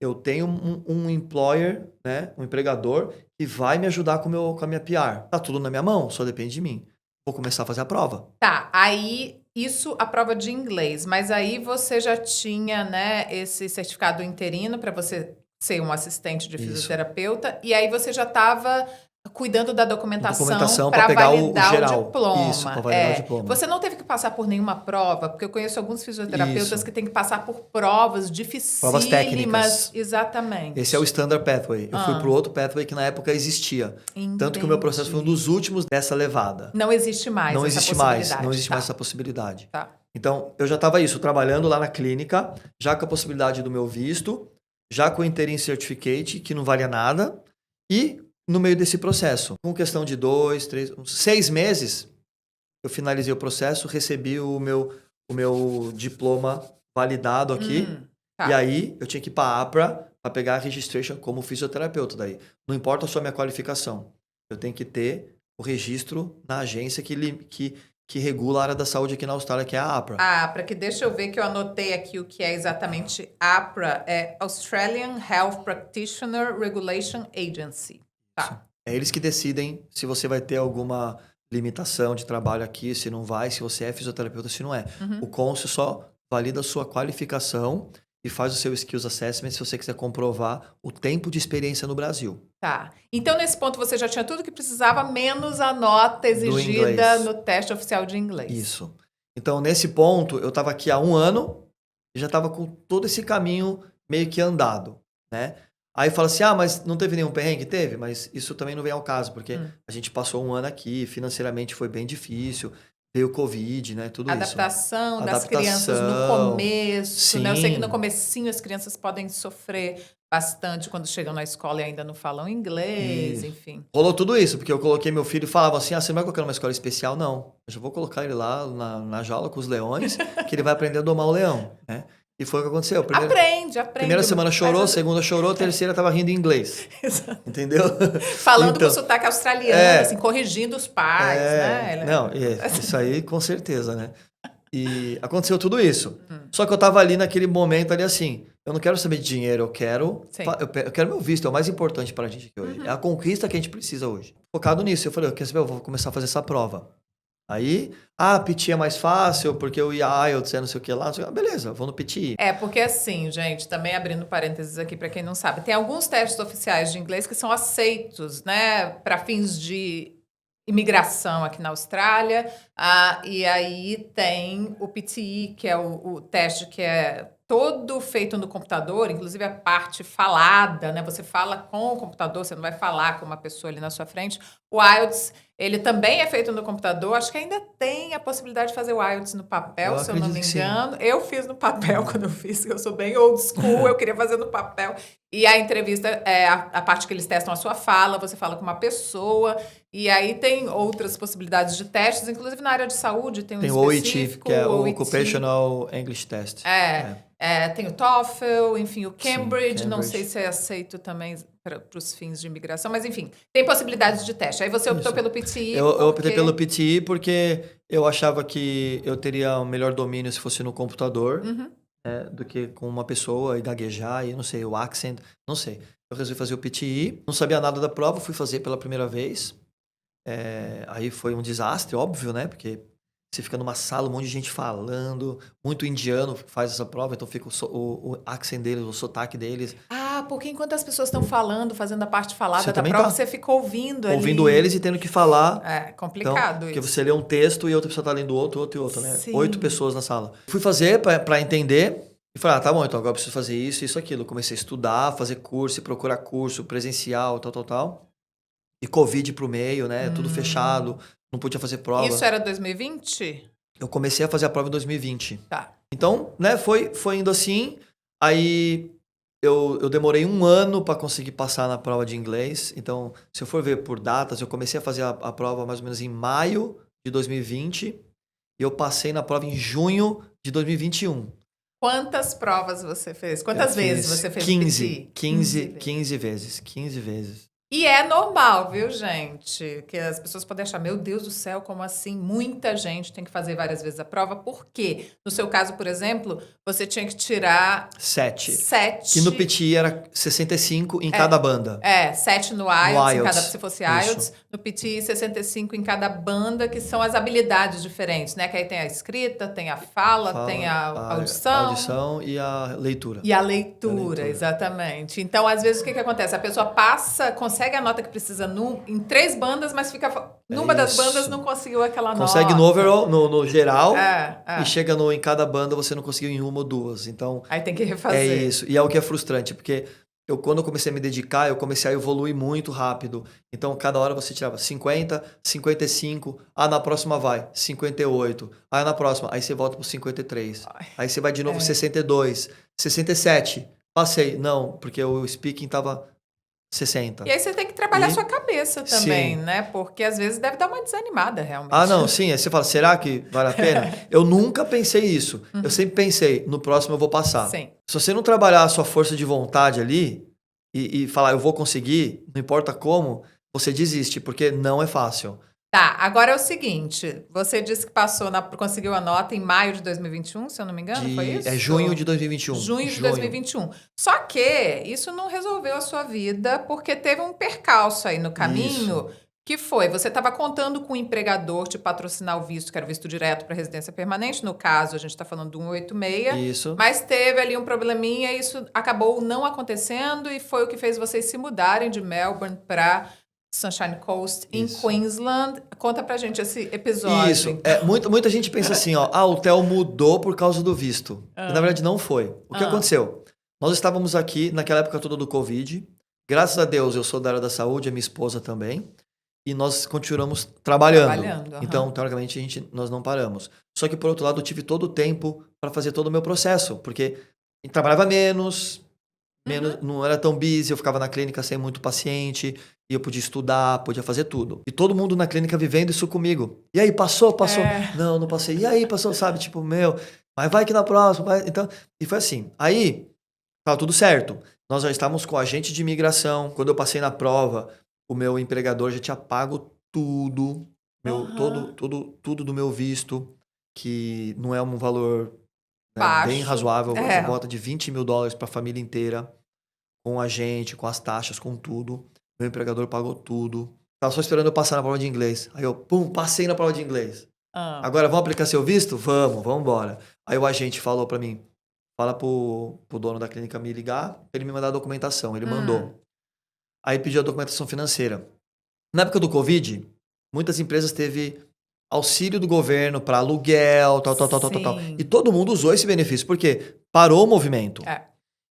Eu tenho um employer, né, um empregador, que vai me ajudar com a minha PR. Tá tudo na minha mão, só depende de mim. Vou começar a fazer a prova. Tá, aí isso a prova de inglês, mas aí você já tinha, né, esse certificado interino para você ser um assistente de fisioterapeuta, e aí você já estava cuidando da documentação para validar o diploma. Isso, para validar o diploma. Você não teve que passar por nenhuma prova, porque eu conheço alguns fisioterapeutas que têm que passar por provas dificílimas. Provas técnicas. Exatamente. Esse é o Standard Pathway. Eu fui para o outro Pathway que na época existia. Entendi. Tanto que o meu processo foi um dos últimos dessa levada. Não existe mais Não essa existe possibilidade. mais. Não existe mais essa possibilidade. Tá. Então, eu já estava trabalhando lá na clínica, já com a possibilidade do meu visto, já com o Interim Certificate, que não valia nada, e no meio desse processo, com questão de 2, 3, 6 meses, eu finalizei o processo, recebi o meu diploma validado aqui. Tá. E aí, eu tinha que ir para a APRA para pegar a registration como fisioterapeuta daí. Não importa só a minha qualificação. Eu tenho que ter o registro na agência que regula a área da saúde aqui na Austrália, que é a APRA. A APRA, que deixa eu ver que eu anotei aqui o que é exatamente APRA. É Australian Health Practitioner Regulation Agency. Tá. É eles que decidem se você vai ter alguma limitação de trabalho aqui, se não vai, se você é fisioterapeuta, se não é. O Consul só valida a sua qualificação e faz o seu Skills Assessment se você quiser comprovar o tempo de experiência no Brasil. Tá. Então, nesse ponto, você já tinha tudo que precisava, menos a nota exigida inglês. no teste oficial de inglês. Isso. Então, nesse ponto, eu estava aqui há 1 ano e já estava com todo esse caminho meio que andado, né? Aí fala assim, mas não teve nenhum perrengue? Teve, mas isso também não vem ao caso, porque a gente passou 1 ano aqui, financeiramente foi bem difícil, veio o Covid, né? Tudo Adaptação isso. das crianças no começo, né? Eu sei que no Sim. comecinho as crianças podem sofrer bastante quando chegam na escola e ainda não falam inglês, Isso. enfim. Rolou tudo isso, porque eu coloquei meu filho e falava assim, você não vai colocar numa escola especial? Não. Eu já vou colocar ele lá na jaula com os leões, que ele vai aprender a domar o leão, né? E foi o que aconteceu. Aprende. Primeira semana chorou, segunda chorou, terceira tava rindo em inglês. Exato. Entendeu? Falando Então, com sotaque australiano, assim, corrigindo os pais, né? Não, isso aí com certeza, né? E aconteceu tudo isso. Só que eu tava ali naquele momento ali assim, eu não quero saber de dinheiro, eu quero meu visto, é o mais importante pra gente aqui hoje. É a conquista que a gente precisa hoje. Focado nisso, eu falei, quer saber, eu vou começar a fazer essa prova. Aí, PT é mais fácil, porque o IELTS é não sei o que lá. Beleza, vou no PTI. Porque assim, gente, também abrindo parênteses aqui para quem não sabe, tem alguns testes oficiais de inglês que são aceitos, né, para fins de imigração aqui na Austrália. E aí tem o PTE, que é o teste que é todo feito no computador, inclusive a parte falada, né? Você fala com o computador, você não vai falar com uma pessoa ali na sua frente. O IELTS, ele também é feito no computador. Acho que ainda tem a possibilidade de fazer o IELTS no papel, se eu não me engano. Eu fiz no papel quando eu fiz, eu sou bem old school, eu queria fazer no papel. E a entrevista é a parte que eles testam a sua fala, você fala com uma pessoa. E aí tem outras possibilidades de testes, inclusive na área de saúde tem um específico. Tem o OIT, que é o Occupational English Test. Tem o TOEFL, enfim, o Cambridge, não sei se é aceito também para os fins de imigração, mas enfim, tem possibilidades de teste. Aí você optou pelo PTE. Eu optei pelo PTE porque eu achava que eu teria um melhor domínio se fosse no computador do que com uma pessoa e gaguejar, e não sei, o accent, não sei. Eu resolvi fazer o PTE, não sabia nada da prova, fui fazer pela primeira vez. Aí foi um desastre, óbvio, né? Porque você fica numa sala, um monte de gente falando, muito indiano faz essa prova, então fica o accent deles, o sotaque deles. Porque enquanto as pessoas estão falando, fazendo a parte falada Você da prova, você fica ouvindo ali. Ouvindo eles e tendo que falar. É complicado porque isso. você lê um texto e a outra pessoa tá lendo outro e outro, né? Sim. 8 pessoas na sala. Fui fazer pra entender e falei, tá bom, então agora eu preciso fazer isso, aquilo. Comecei a estudar, fazer curso, procurar curso presencial, tal. E Covid pro meio, né? Tudo fechado, não podia fazer prova. Isso era 2020? Eu comecei a fazer a prova em 2020. Tá. Então, né, foi indo assim. Aí eu demorei 1 ano para conseguir passar na prova de inglês. Então, se eu for ver por datas, eu comecei a fazer a prova mais ou menos em maio de 2020. E eu passei na prova em junho de 2021. Quantas provas você fez? Quantas vezes você fez 15 vezes. 15 vezes. E é normal, viu, gente? Que as pessoas podem achar, meu Deus do céu, como assim? Muita gente tem que fazer várias vezes a prova. Por quê? No seu caso, por exemplo, você tinha que tirar 7. 7. Que no PTE era 65 em cada banda. 7 no IELTS, IELTS. se fosse IELTS. Isso. No PTE, 65 em cada banda, que são as habilidades diferentes, né? Que aí tem a escrita, tem a fala, tem a audição. A audição e a leitura. E a leitura, exatamente. Então, às vezes, o que acontece? A pessoa consegue a nota que precisa em 3 bandas, mas fica numa das bandas não conseguiu aquela nota. Consegue no overall, no geral, e chega em cada banda você não conseguiu em 1 ou 2. Então, aí tem que refazer. É isso. E é o que é frustrante, porque quando eu comecei a me dedicar, eu comecei a evoluir muito rápido. Então, cada hora você tirava 50, 55, na próxima vai 58, aí na próxima, aí você volta pro 53. Aí você vai de novo 62, 67. Passei. Não, porque o speaking tava 60. E aí você tem que trabalhar a sua cabeça isso também, Sim. né? Porque às vezes deve dar uma desanimada, realmente. Ah, não, sim. Aí você fala, será que vale a pena? Eu nunca pensei isso. Eu sempre pensei, no próximo eu vou passar. Sim. Se você não trabalhar a sua força de vontade ali e falar, eu vou conseguir, não importa como, você desiste, porque não é fácil. Tá, agora é o seguinte, você disse que conseguiu a nota em maio de 2021, se eu não me engano, foi isso? É junho de 2021. Junho de 2021. Só que isso não resolveu a sua vida, porque teve um percalço aí no caminho, que foi, você estava contando com o empregador te patrocinar o visto, que era o visto direto para residência permanente, no caso a gente está falando do 186, Isso. mas teve ali um probleminha, e isso acabou não acontecendo e foi o que fez vocês se mudarem de Melbourne para Sunshine Coast, em Queensland. Conta pra gente esse episódio. Isso. Então. Muita gente pensa assim, ó, o hotel mudou por causa do visto. E, na verdade, não foi. O que aconteceu? Nós estávamos aqui, naquela época toda do Covid. Graças a Deus, eu sou da área da saúde, a minha esposa também. E nós continuamos trabalhando. Então, teoricamente, nós não paramos. Só que, por outro lado, eu tive todo o tempo para fazer todo o meu processo. Porque trabalhava menos, não era tão busy, eu ficava na clínica sem muito paciente, e eu podia estudar, podia fazer tudo. E todo mundo na clínica vivendo isso comigo. E aí, passou? Não, não passei. E aí, passou, sabe? Tipo, mas vai que na próxima. Vai. Então, e foi assim. Aí, tava tudo certo. Nós já estávamos com o agente de imigração. Quando eu passei na prova, o meu empregador já tinha pago tudo, tudo do meu visto, que não é um valor... bem razoável, por volta de $20 mil para a família inteira, com a gente, com as taxas, com tudo. Meu empregador pagou tudo. Tava só esperando eu passar na prova de inglês. Aí eu, passei na prova de inglês. Agora, vamos aplicar seu visto? Vamos embora. Aí o agente falou para mim, fala pro dono da clínica me ligar, pra ele me mandar a documentação. Ele mandou. Aí pediu a documentação financeira. Na época do Covid, muitas empresas teve auxílio do governo para aluguel, tal. E todo mundo usou esse benefício, porque parou o movimento.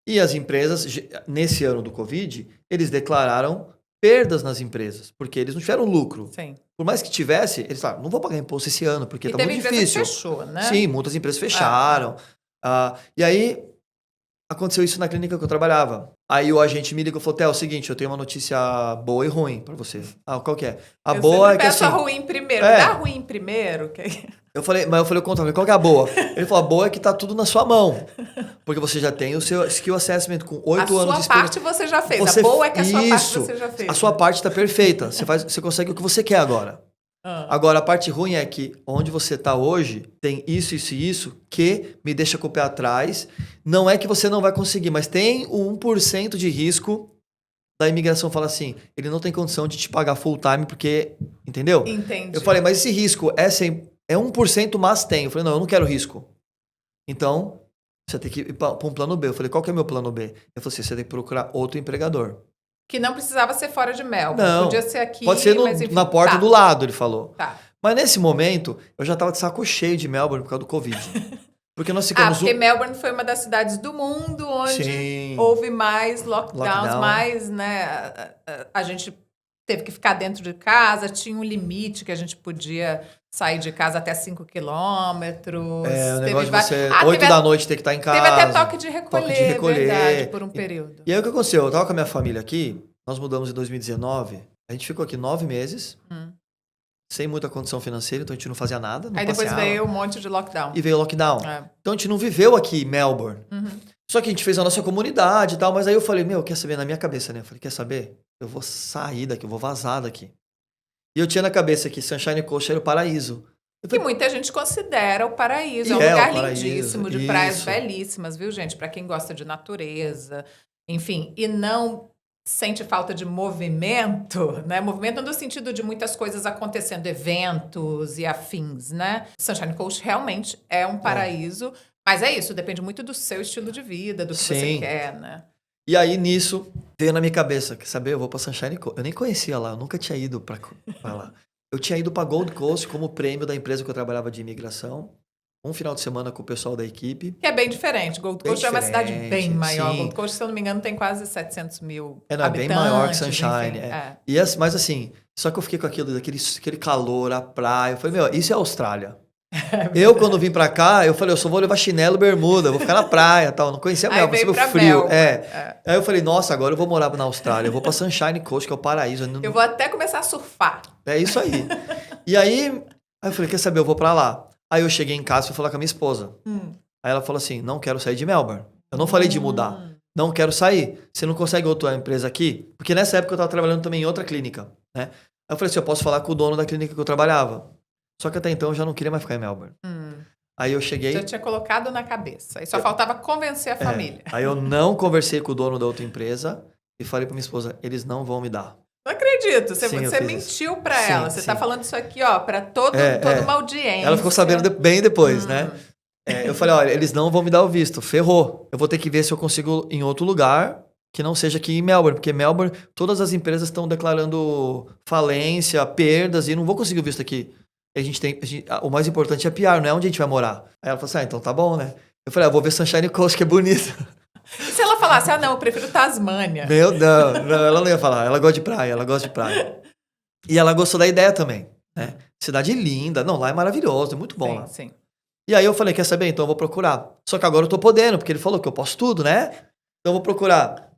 E as empresas, nesse ano do Covid, eles declararam perdas nas empresas, porque eles não tiveram lucro. Sim. Por mais que tivesse, eles falaram, não vou pagar imposto esse ano, porque tá muito difícil. E teve empresa que fechou, né? Sim, muitas empresas fecharam. E aí, aconteceu isso na clínica que eu trabalhava. Aí o agente me ligou e falou, Theo, é o seguinte, eu tenho uma notícia boa e ruim pra você. Qual que é? A boa é que assim... a ruim primeiro. Dá ruim primeiro. Eu falei o contrário, qual que é a boa? Ele falou, a boa é que tá tudo na sua mão. Porque você já tem o seu skill assessment com 8 anos de experiência. A sua parte você já fez. A boa é que a sua parte você já fez. A sua parte tá perfeita. Você consegue o que você quer agora. Agora, a parte ruim é que onde você tá hoje, tem isso e isso, que me deixa com o pé atrás. Não é que você não vai conseguir, mas tem o 1% de risco da imigração. Fala assim, ele não tem condição de te pagar full time, porque... Entendeu? Entendi. Eu falei, mas esse risco é 1%, mas tem. Eu falei, não, eu não quero risco. Então, você tem que ir para um plano B. Eu falei, qual que é o meu plano B? Ele falou assim, você tem que procurar outro empregador. Que não precisava ser fora de Melbourne. Não, podia ser aqui, pode ser mas enfim, na porta do lado, ele falou. Tá. Mas nesse momento, eu já estava de saco cheio de Melbourne por causa do Covid. Porque nós ficamos... porque Melbourne foi uma das cidades do mundo onde houve mais lockdowns, mais, né? A gente teve que ficar dentro de casa, tinha um limite que a gente podia sair de casa até 5 quilômetros. O negócio de você, 8 da noite, ter que estar em casa. Teve até toque de recolher. Verdade, por um período. E aí o que aconteceu? Eu tava com a minha família aqui, nós mudamos em 2019, a gente ficou aqui 9 meses, sem muita condição financeira, então a gente não fazia nada. Não aí depois veio um monte de lockdown. E veio o lockdown. Então a gente não viveu aqui em Melbourne. Só que a gente fez a nossa comunidade e tal, mas aí eu falei, quer saber, na minha cabeça, né? Eu falei, quer saber? Eu vou sair daqui, eu vou vazar daqui. E eu tinha na cabeça que Sunshine Coast era o paraíso. Que muita gente considera o paraíso. É um lugar lindíssimo, de praias belíssimas, viu, gente? Para quem gosta de natureza, enfim, e não sente falta de movimento, né? Movimento no sentido de muitas coisas acontecendo, eventos e afins, né? Sunshine Coast realmente é um paraíso, mas é isso, depende muito do seu estilo de vida, do que você quer, né? E aí, nisso, veio na minha cabeça, quer saber, eu vou pra Sunshine Coast. Eu nem conhecia lá, eu nunca tinha ido pra lá. Eu tinha ido pra Gold Coast como prêmio da empresa que eu trabalhava de imigração. Um final de semana com o pessoal da equipe. Que é bem diferente. Gold Coast é uma cidade bem maior. Gold Coast, se eu não me engano, tem quase 700 mil habitantes. É bem maior que Sunshine. Mas assim, só que eu fiquei com aquele calor, a praia. Eu falei, isso é Austrália. Eu, quando vim pra cá, eu falei, eu só vou levar chinelo, bermuda, vou ficar na praia e tal. Não conhecia Melbourne, veio sobre o pra frio. Melbourne, Aí eu falei, nossa, agora eu vou morar na Austrália. Eu vou pra Sunshine Coast, que é o paraíso. Eu vou até começar a surfar. É isso aí. E aí eu falei, quer saber, eu vou pra lá. Aí eu cheguei em casa e fui falar com a minha esposa. Aí ela falou assim, não quero sair de Melbourne. Eu não falei de mudar. Não quero sair. Você não consegue outra empresa aqui? Porque nessa época eu tava trabalhando também em outra clínica, né? Aí eu falei assim, eu posso falar com o dono da clínica que eu trabalhava. Só que até então eu já não queria mais ficar em Melbourne. Aí eu cheguei... Já tinha colocado na cabeça. Aí só faltava convencer a família. Aí eu não conversei com o dono da outra empresa e falei pra minha esposa, eles não vão me dar. Não acredito. Você Sim, mentiu pra ela. Você sim. tá falando isso aqui, ó, pra toda uma audiência. Ela ficou sabendo bem depois, né? Eu falei, olha, eles não vão me dar o visto. Ferrou. Eu vou ter que ver se eu consigo em outro lugar que não seja aqui em Melbourne. Porque Melbourne, todas as empresas estão declarando falência, perdas e não vou conseguir o visto aqui. O mais importante é PR, não é onde a gente vai morar. Aí ela falou assim, então tá bom, né? Eu falei, vou ver Sunshine Coast, que é bonito. E se ela falasse, não, eu prefiro Tasmânia? Não, ela não ia falar. Ela gosta de praia. E ela gostou da ideia também, né? Cidade linda. Não, lá é maravilhoso, é muito bom lá. Sim. E aí eu falei, quer saber? Então eu vou procurar. Só que agora eu tô podendo, porque ele falou que eu posso tudo, né? Então eu vou procurar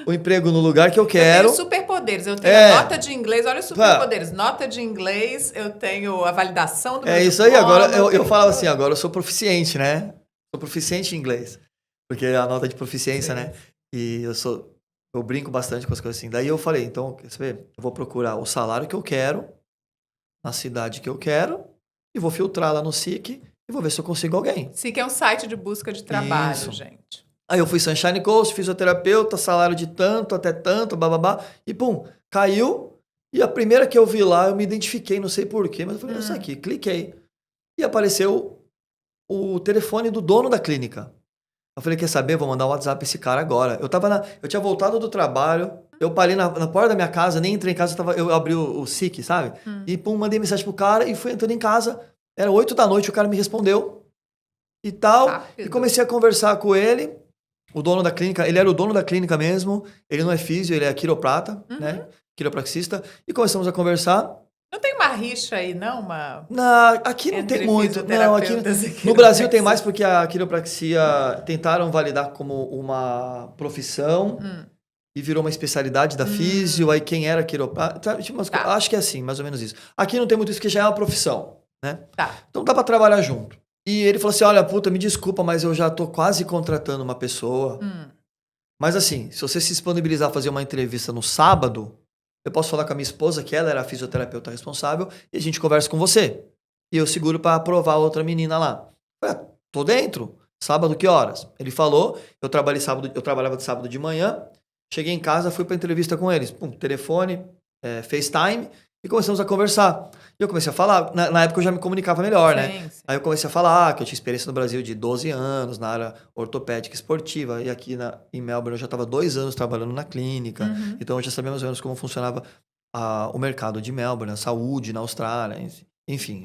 o emprego no lugar que eu quero. Eu tenho superpoderes. Eu tenho nota de inglês. Olha os superpoderes. Nota de inglês, eu tenho a validação do meu isso diploma, aí. Agora eu falava assim, agora eu sou proficiente, né? Sou proficiente em inglês. Porque é a nota de proficiência, né? E eu brinco bastante com as coisas assim. Daí eu falei, então, quer saber? Eu vou procurar o salário que eu quero, na cidade que eu quero, e vou filtrar lá no SIC e vou ver se eu consigo alguém. SIC é um site de busca de trabalho, gente. Aí eu fui Sunshine Coast, fisioterapeuta, salário de tanto, até tanto, bababá, e pum, caiu. E a primeira que eu vi lá, eu me identifiquei, não sei porquê, mas eu falei, isso aqui, cliquei. E apareceu o telefone do dono da clínica. Eu falei, quer saber? Vou mandar um WhatsApp pra esse cara agora. Eu tinha voltado do trabalho, eu parei na porta da minha casa, nem entrei em casa, eu abri o SIC, sabe? E pum, mandei mensagem pro cara e fui entrando em casa. Era 8 da noite, o cara me respondeu e tal. Rápido. E comecei a conversar com ele. O dono da clínica, ele era o dono da clínica mesmo. Ele não é físio, ele é quiroprata, né? Quiropraxista. E começamos a conversar. Não tem uma rixa aí, não? Aqui não tem muito. Não, aqui no Brasil tem mais porque a quiropraxia tentaram validar como uma profissão e virou uma especialidade da físio. Aí quem era quiroprata... Acho que é assim, mais ou menos isso. Aqui não tem muito isso, porque já é uma profissão, né? Então dá pra trabalhar junto. E ele falou assim, olha, puta, me desculpa, mas eu já tô quase contratando uma pessoa. Mas assim, se você se disponibilizar a fazer uma entrevista no sábado... Eu posso falar com a minha esposa, que ela era a fisioterapeuta responsável, e a gente conversa com você. E eu seguro para aprovar a outra menina lá. Tô dentro. Sábado, que horas? Ele falou, eu trabalhava de sábado de manhã, cheguei em casa, fui para entrevista com eles. Pum, telefone, FaceTime, e começamos a conversar. E eu comecei a falar, na época eu já me comunicava melhor, né? Aí eu comecei a falar que eu tinha experiência no Brasil de 12 anos, na área ortopédica esportiva, e aqui em Melbourne eu já estava 2 anos trabalhando na clínica, então eu já sabia mais ou menos como funcionava o mercado de Melbourne, a saúde na Austrália, enfim,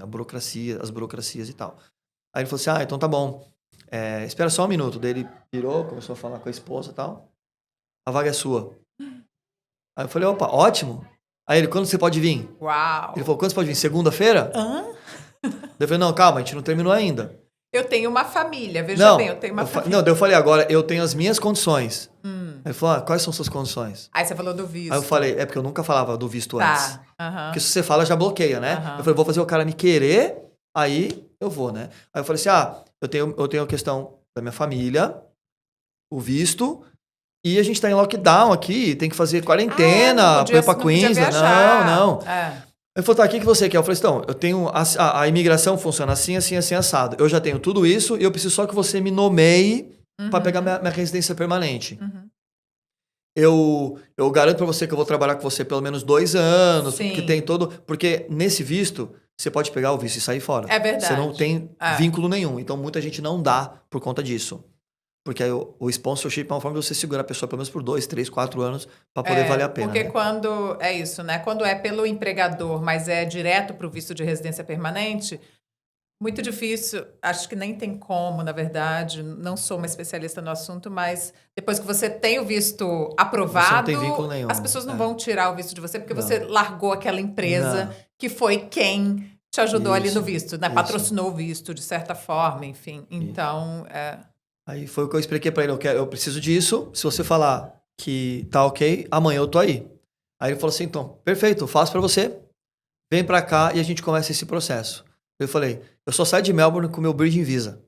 as burocracias e tal. Aí ele falou assim, então tá bom, espera só um minuto. Daí ele virou, começou a falar com a esposa e tal, a vaga é sua. Aí eu falei, opa, ótimo. Aí ele, quando você pode vir? Uau! Ele falou, quando você pode vir? Segunda-feira? Eu falei, não, calma, a gente não terminou ainda. Eu tenho uma família, veja bem, eu tenho uma família. Não, daí eu falei, agora eu tenho as minas condições. Aí ele falou, quais são suas condições? Aí você falou do visto. Aí eu falei, porque eu nunca falava do visto antes. Porque se você fala, já bloqueia, né? Eu falei, vou fazer o cara me querer, aí eu vou, né? Aí eu falei assim, eu tenho a questão da minha família, o visto... E a gente tá em lockdown aqui, tem que fazer quarentena, pra ir pra Queensland. Não. Ele falou, o que você quer? Eu falei, então, eu tenho... A imigração funciona assim, assim, assim, assado. Eu já tenho tudo isso e eu preciso só que você me nomeie pra pegar minha residência permanente. Eu garanto pra você que eu vou trabalhar com você pelo menos 2 anos, que tem todo... Porque nesse visto, você pode pegar o visto e sair fora. É verdade. Você não tem vínculo nenhum. Então, muita gente não dá por conta disso. Porque aí o sponsorship é uma forma de você segurar a pessoa pelo menos por 2, 3, 4 anos para poder valer a pena. Porque né? quando é isso, né? Quando é pelo empregador, mas é direto para o visto de residência permanente, muito difícil. Acho que nem tem como, na verdade. Não sou uma especialista no assunto, mas depois que você tem o visto aprovado, você não tem vínculo nenhum. As pessoas não vão tirar o visto de você porque você largou aquela empresa que foi quem te ajudou ali Isso, no visto, né? isso. Patrocinou o visto, de certa forma, enfim. Então, Aí foi o que eu expliquei pra ele. Eu preciso disso. Se você falar que tá ok, amanhã eu tô aí. Aí ele falou assim, então, perfeito, eu faço pra você. Vem pra cá e a gente começa esse processo. Eu falei, eu só saio de Melbourne com o meu Bridging Visa.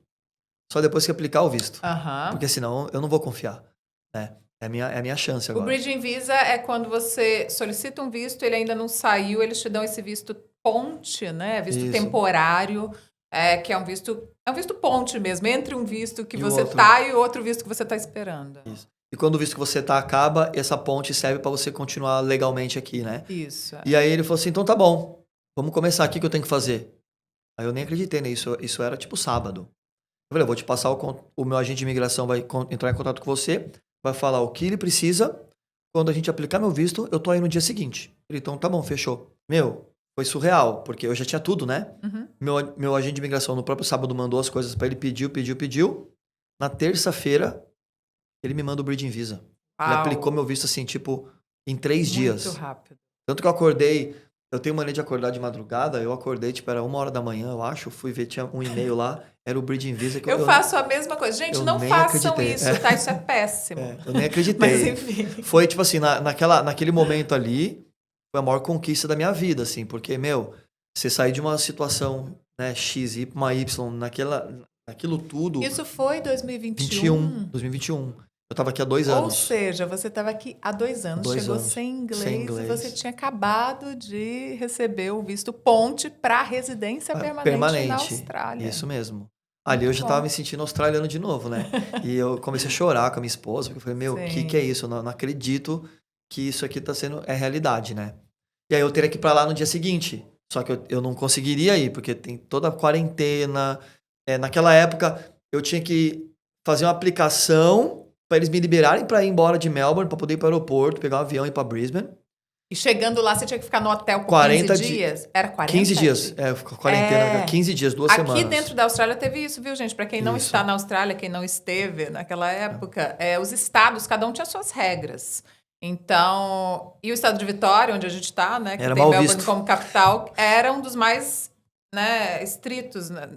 Só depois que aplicar o visto. Porque senão eu não vou confiar, né? É a minha chance O agora. Bridging Visa é quando você solicita um visto, ele ainda não saiu, eles te dão esse visto ponte, né? Visto Isso. temporário, que é um visto ponte mesmo, entre um visto que E o você outro. tá e outro visto que você tá esperando. Isso. E quando o visto que você tá acaba, essa ponte serve pra você continuar legalmente aqui, né? Isso. E aí ele falou assim, então tá bom, vamos começar aqui, o que eu tenho que fazer? Aí eu nem acreditei nisso, isso era tipo sábado. Eu falei, eu vou te passar o meu agente de imigração vai entrar em contato com você, vai falar o que ele precisa, quando a gente aplicar meu visto, eu tô aí no dia seguinte. Ele, então tá bom, fechou. Meu, foi surreal, porque eu já tinha tudo, né? Uhum. Meu agente de imigração no próprio sábado mandou as coisas pra ele, pediu. Na terça-feira, ele me manda o Bridging Visa. Ele aplicou meu visto assim, tipo, em 3 dias. Muito rápido. Tanto que eu acordei, eu tenho mania de acordar de madrugada, eu acordei, tipo, era 1h da manhã, eu acho, fui ver, tinha um e-mail lá, era o Bridging Visa. Que Eu faço a mesma coisa. Gente, eu não nem façam acreditei. isso, tá? Isso é péssimo. Eu nem acreditei. Mas enfim. Foi, tipo assim, naquele momento ali, foi a maior conquista da minha vida, assim, porque, meu, você sair de uma situação, né, X, ir pra uma Y, naquilo tudo... Isso foi 2021? 2021. Eu tava aqui há 2 Ou anos. seja, você estava aqui há 2 anos, 2 chegou anos. sem inglês, Sem inglês. e você tinha acabado de receber o visto ponte para residência permanente na Austrália. Isso mesmo. Ali eu já bom. tava me sentindo australiano de novo, né? E eu comecei a chorar com a minha esposa, porque eu falei, meu, o Sim. que é isso? Eu não acredito que isso aqui tá sendo realidade, né? E aí eu teria que ir pra lá no dia seguinte. Só que eu não conseguiria ir, porque tem toda a quarentena. Naquela época, eu tinha que fazer uma aplicação para eles me liberarem para ir embora de Melbourne, para poder ir para o aeroporto, pegar um avião e ir para Brisbane. E chegando lá, você tinha que ficar no hotel por 40 15 dias? Era 40 15 dias. Quarentena, 15 dias, 2 semanas. Aqui dentro da Austrália teve isso, viu, gente? Para quem não Isso. está na Austrália, quem não esteve naquela época, os estados, cada um tinha suas regras. Então, e o estado de Vitória, onde a gente está, né, que Era tem mal Melbourne visto. como capital, era um dos mais, né, estritos, né?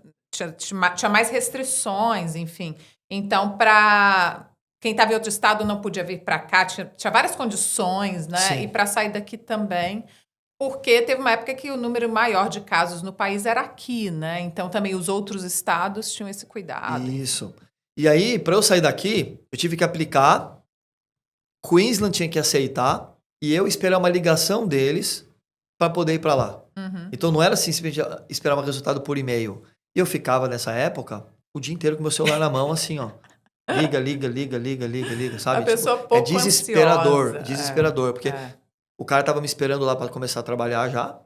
Tinha mais restrições, enfim. Então, para quem estava em outro estado não podia vir para cá, tinha várias condições, né? Sim. E para sair daqui também. Porque teve uma época que o número maior de casos no país era aqui, né? Então também os outros estados tinham esse cuidado. Isso. E aí, para eu sair daqui, eu tive que aplicar. Queensland tinha que aceitar e eu esperar uma ligação deles para poder ir para lá. Uhum. Então não era assim, simplesmente esperar um resultado por e-mail. E eu ficava nessa época o dia inteiro com meu celular na mão, assim, ó. Liga, sabe? A pessoa Tipo, pouco desesperador, ansiosa. desesperador. Porque É. o cara tava me esperando lá para começar a trabalhar já.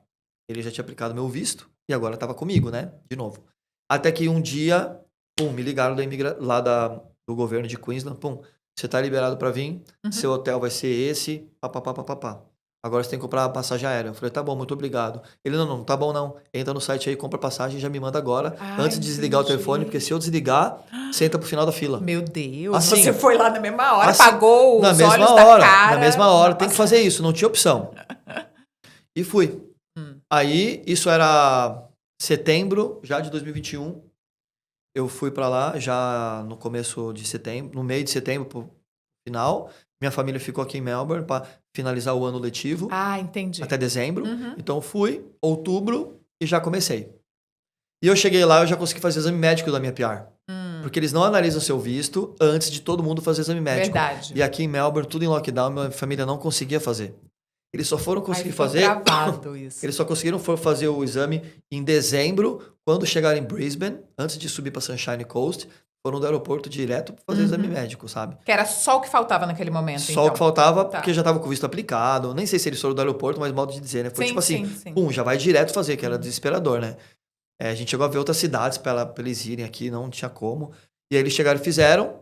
Ele já tinha aplicado meu visto e agora tava comigo, né? De novo. Até que um dia, pum, me ligaram lá do governo de Queensland, pum, você tá liberado para vir, seu hotel vai ser esse, papapá. Agora você tem que comprar a passagem aérea. Eu falei, tá bom, muito obrigado. Ele, não tá bom não. Entra no site aí, compra a passagem e já me manda agora, antes de desligar o telefone, porque se eu desligar, você entra pro final da fila. Meu Deus, Assim, você foi lá na mesma hora, assim, pagou na os mesma olhos hora, da cara. na mesma hora, tem que fazer isso, não tinha opção. E fui. Aí, isso era setembro, já de 2021. Eu fui pra lá já no começo de setembro, no meio de setembro pro final. Minha família ficou aqui em Melbourne para finalizar o ano letivo. Ah, entendi. Até dezembro. Então fui, outubro, e já comecei. E eu cheguei lá, eu já consegui fazer exame médico da minha PR. Porque eles não analisam seu visto antes de todo mundo fazer exame médico. Verdade. E aqui em Melbourne, tudo em lockdown, minha família não conseguia fazer. Eles só foram conseguir Aí foi fazer... travado isso. Eles só conseguiram fazer o exame em dezembro, quando chegaram em Brisbane, antes de subir para Sunshine Coast, foram do aeroporto direto para fazer o exame médico, sabe? Que era só o que faltava naquele momento, Só então. o que faltava, Tá. porque já tava com o visto aplicado. Nem sei se eles foram do aeroporto, mas modo de dizer, né? Foi Sim, tipo assim, sim. pum, já vai direto fazer, que era desesperador, né? A gente chegou a ver outras cidades para eles irem aqui, não tinha como. E aí eles chegaram e fizeram.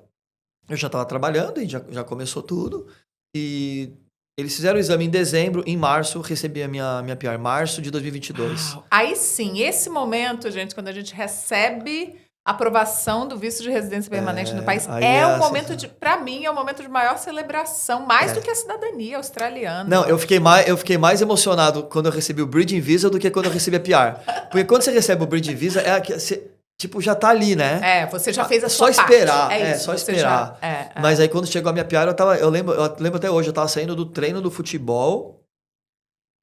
Eu já tava trabalhando e já começou tudo. E eles fizeram o exame em dezembro, em março, recebi a minha PR, março de 2022. Uau. Aí sim, esse momento, gente, quando a gente recebe aprovação do visto de residência permanente no país aí é o essa- momento para mim, é o momento de maior celebração, mais do que a cidadania australiana. Não, eu fiquei mais emocionado quando eu recebi o Bridging Visa do que quando eu recebi a PR. Porque quando você recebe o Bridging Visa, você, tipo, já tá ali, né? Você já fez a Só sua esperar, parte. É isso, só você esperar. Mas aí quando chegou a minha PR, eu lembro até hoje, eu tava saindo do treino do futebol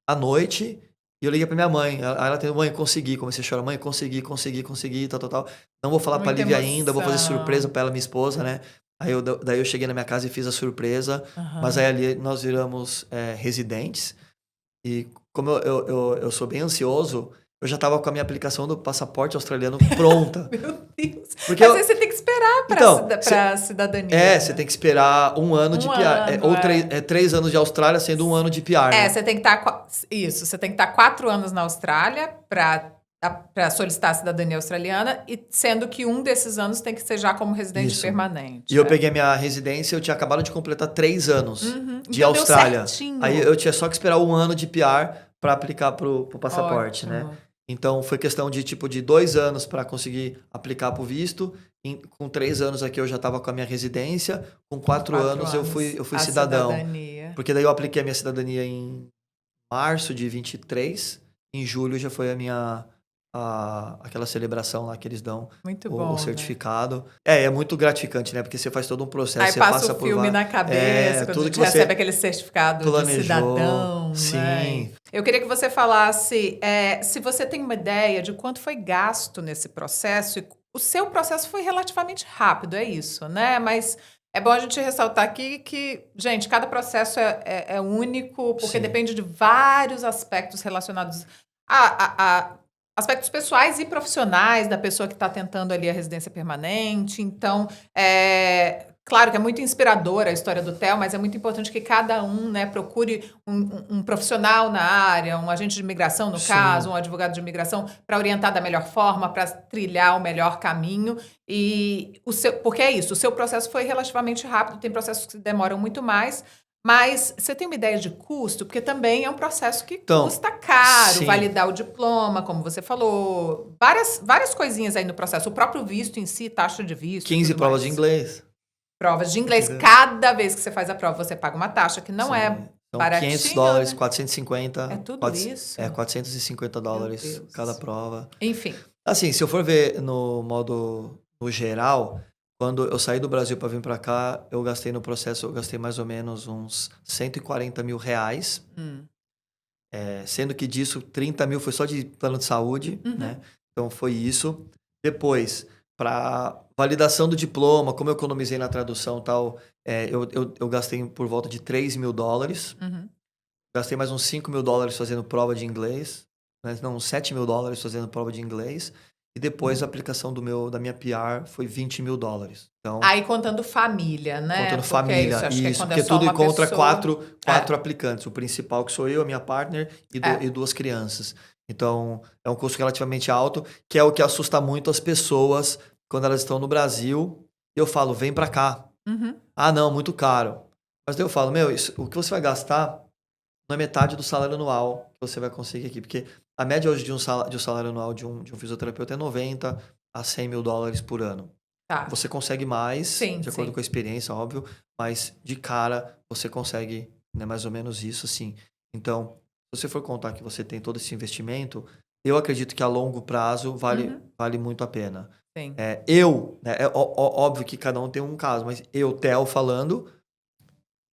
à noite e eu liguei pra minha mãe. Ela tem, mãe, consegui. Comecei a chorar, mãe, consegui, tal. Não vou falar pra Muita Lívia ainda, vou fazer emoção. surpresa pra ela, minha esposa, né? Daí eu cheguei na minha casa e fiz a surpresa. Mas aí ali nós viramos residentes. E como eu sou bem ansioso, eu já tava com a minha aplicação do passaporte australiano pronta. Meu Deus. Porque Mas aí você tem que esperar pra cidadania. né? Você tem que esperar um ano de PR. ano, Ou 3 anos de Austrália, sendo um ano de PR. né? Você tem que estar. Isso, você tem que estar 4 anos na Austrália para solicitar a cidadania australiana, e sendo que um desses anos tem que ser já como residente Isso. permanente. E eu peguei a minha residência, eu tinha acabado de completar 3 anos de Então deu Austrália. certinho. Aí eu tinha só que esperar um ano de PR para aplicar pro passaporte, Ótimo. né? Então foi questão de 2 anos para conseguir aplicar pro visto. Com 3 anos aqui eu já estava com a minha residência. Com 4 anos eu fui a cidadão. Cidadania. Porque daí eu apliquei a minha cidadania em março de 23. Em julho já foi aquela celebração lá que eles dão Muito bom, o certificado. É muito gratificante, né? Porque você faz todo um processo, Aí você passa o por filme na cabeça, quando a tudo gente que você recebe aquele certificado de planejou. cidadão. Sim. Né? Eu queria que você falasse se você tem uma ideia de quanto foi gasto nesse processo. E o seu processo foi relativamente rápido, é isso, né? Mas é bom a gente ressaltar aqui que, gente, cada processo é único, porque Sim. depende de vários aspectos relacionados a aspectos pessoais e profissionais da pessoa que está tentando ali a residência permanente. Então, claro que é muito inspiradora a história do Theo, mas é muito importante que cada um, né, procure um profissional na área, um agente de imigração, no Sim. caso, um advogado de imigração, para orientar da melhor forma, para trilhar o melhor caminho. Porque é isso, o seu processo foi relativamente rápido, tem processos que demoram muito mais. Mas você tem uma ideia de custo? Porque também é um processo que custa caro. sim. Validar o diploma, como você falou. Várias coisinhas aí no processo. O próprio visto em si, taxa de visto. 15 tudo provas mais. de inglês. Provas de inglês. Entendeu? Cada vez que você faz a prova, você paga uma taxa que não Sim. é São baratinha. $500, né? 450. É tudo isso? $450 cada prova. Enfim. Assim, se eu for ver no modo no geral, quando eu saí do Brasil para vir para cá, eu gastei mais ou menos uns R$140 mil. Sendo que disso, 30 mil foi só de plano de saúde, né? Então foi isso. Depois, para validação do diploma, como eu economizei na tradução e tal, eu gastei por volta de $3 mil. Gastei mais uns $5 mil fazendo prova de inglês. Né? Não, uns $7 mil fazendo prova de inglês. E depois a aplicação da minha PR foi $20 mil. Então, Aí contando família, né? contando Porque família, acho que quando porque é só tudo uma encontra pessoa... quatro aplicantes. O principal que sou eu, a minha partner e 2 crianças. Então, é um custo relativamente alto, que é o que assusta muito as pessoas quando elas estão no Brasil. Eu falo, vem pra cá. Ah, não, muito caro. Mas daí eu falo, o que você vai gastar não é metade do salário anual que você vai conseguir aqui. Porque a média hoje de um salário anual de um fisioterapeuta é 90 a 100 mil dólares por ano. Tá. Você consegue mais, de acordo com a experiência, óbvio, mas de cara você consegue, né, mais ou menos isso, assim. Então, se você for contar que você tem todo esse investimento, eu acredito que a longo prazo vale muito a pena. Sim. Óbvio que cada um tem um caso, mas Theo falando,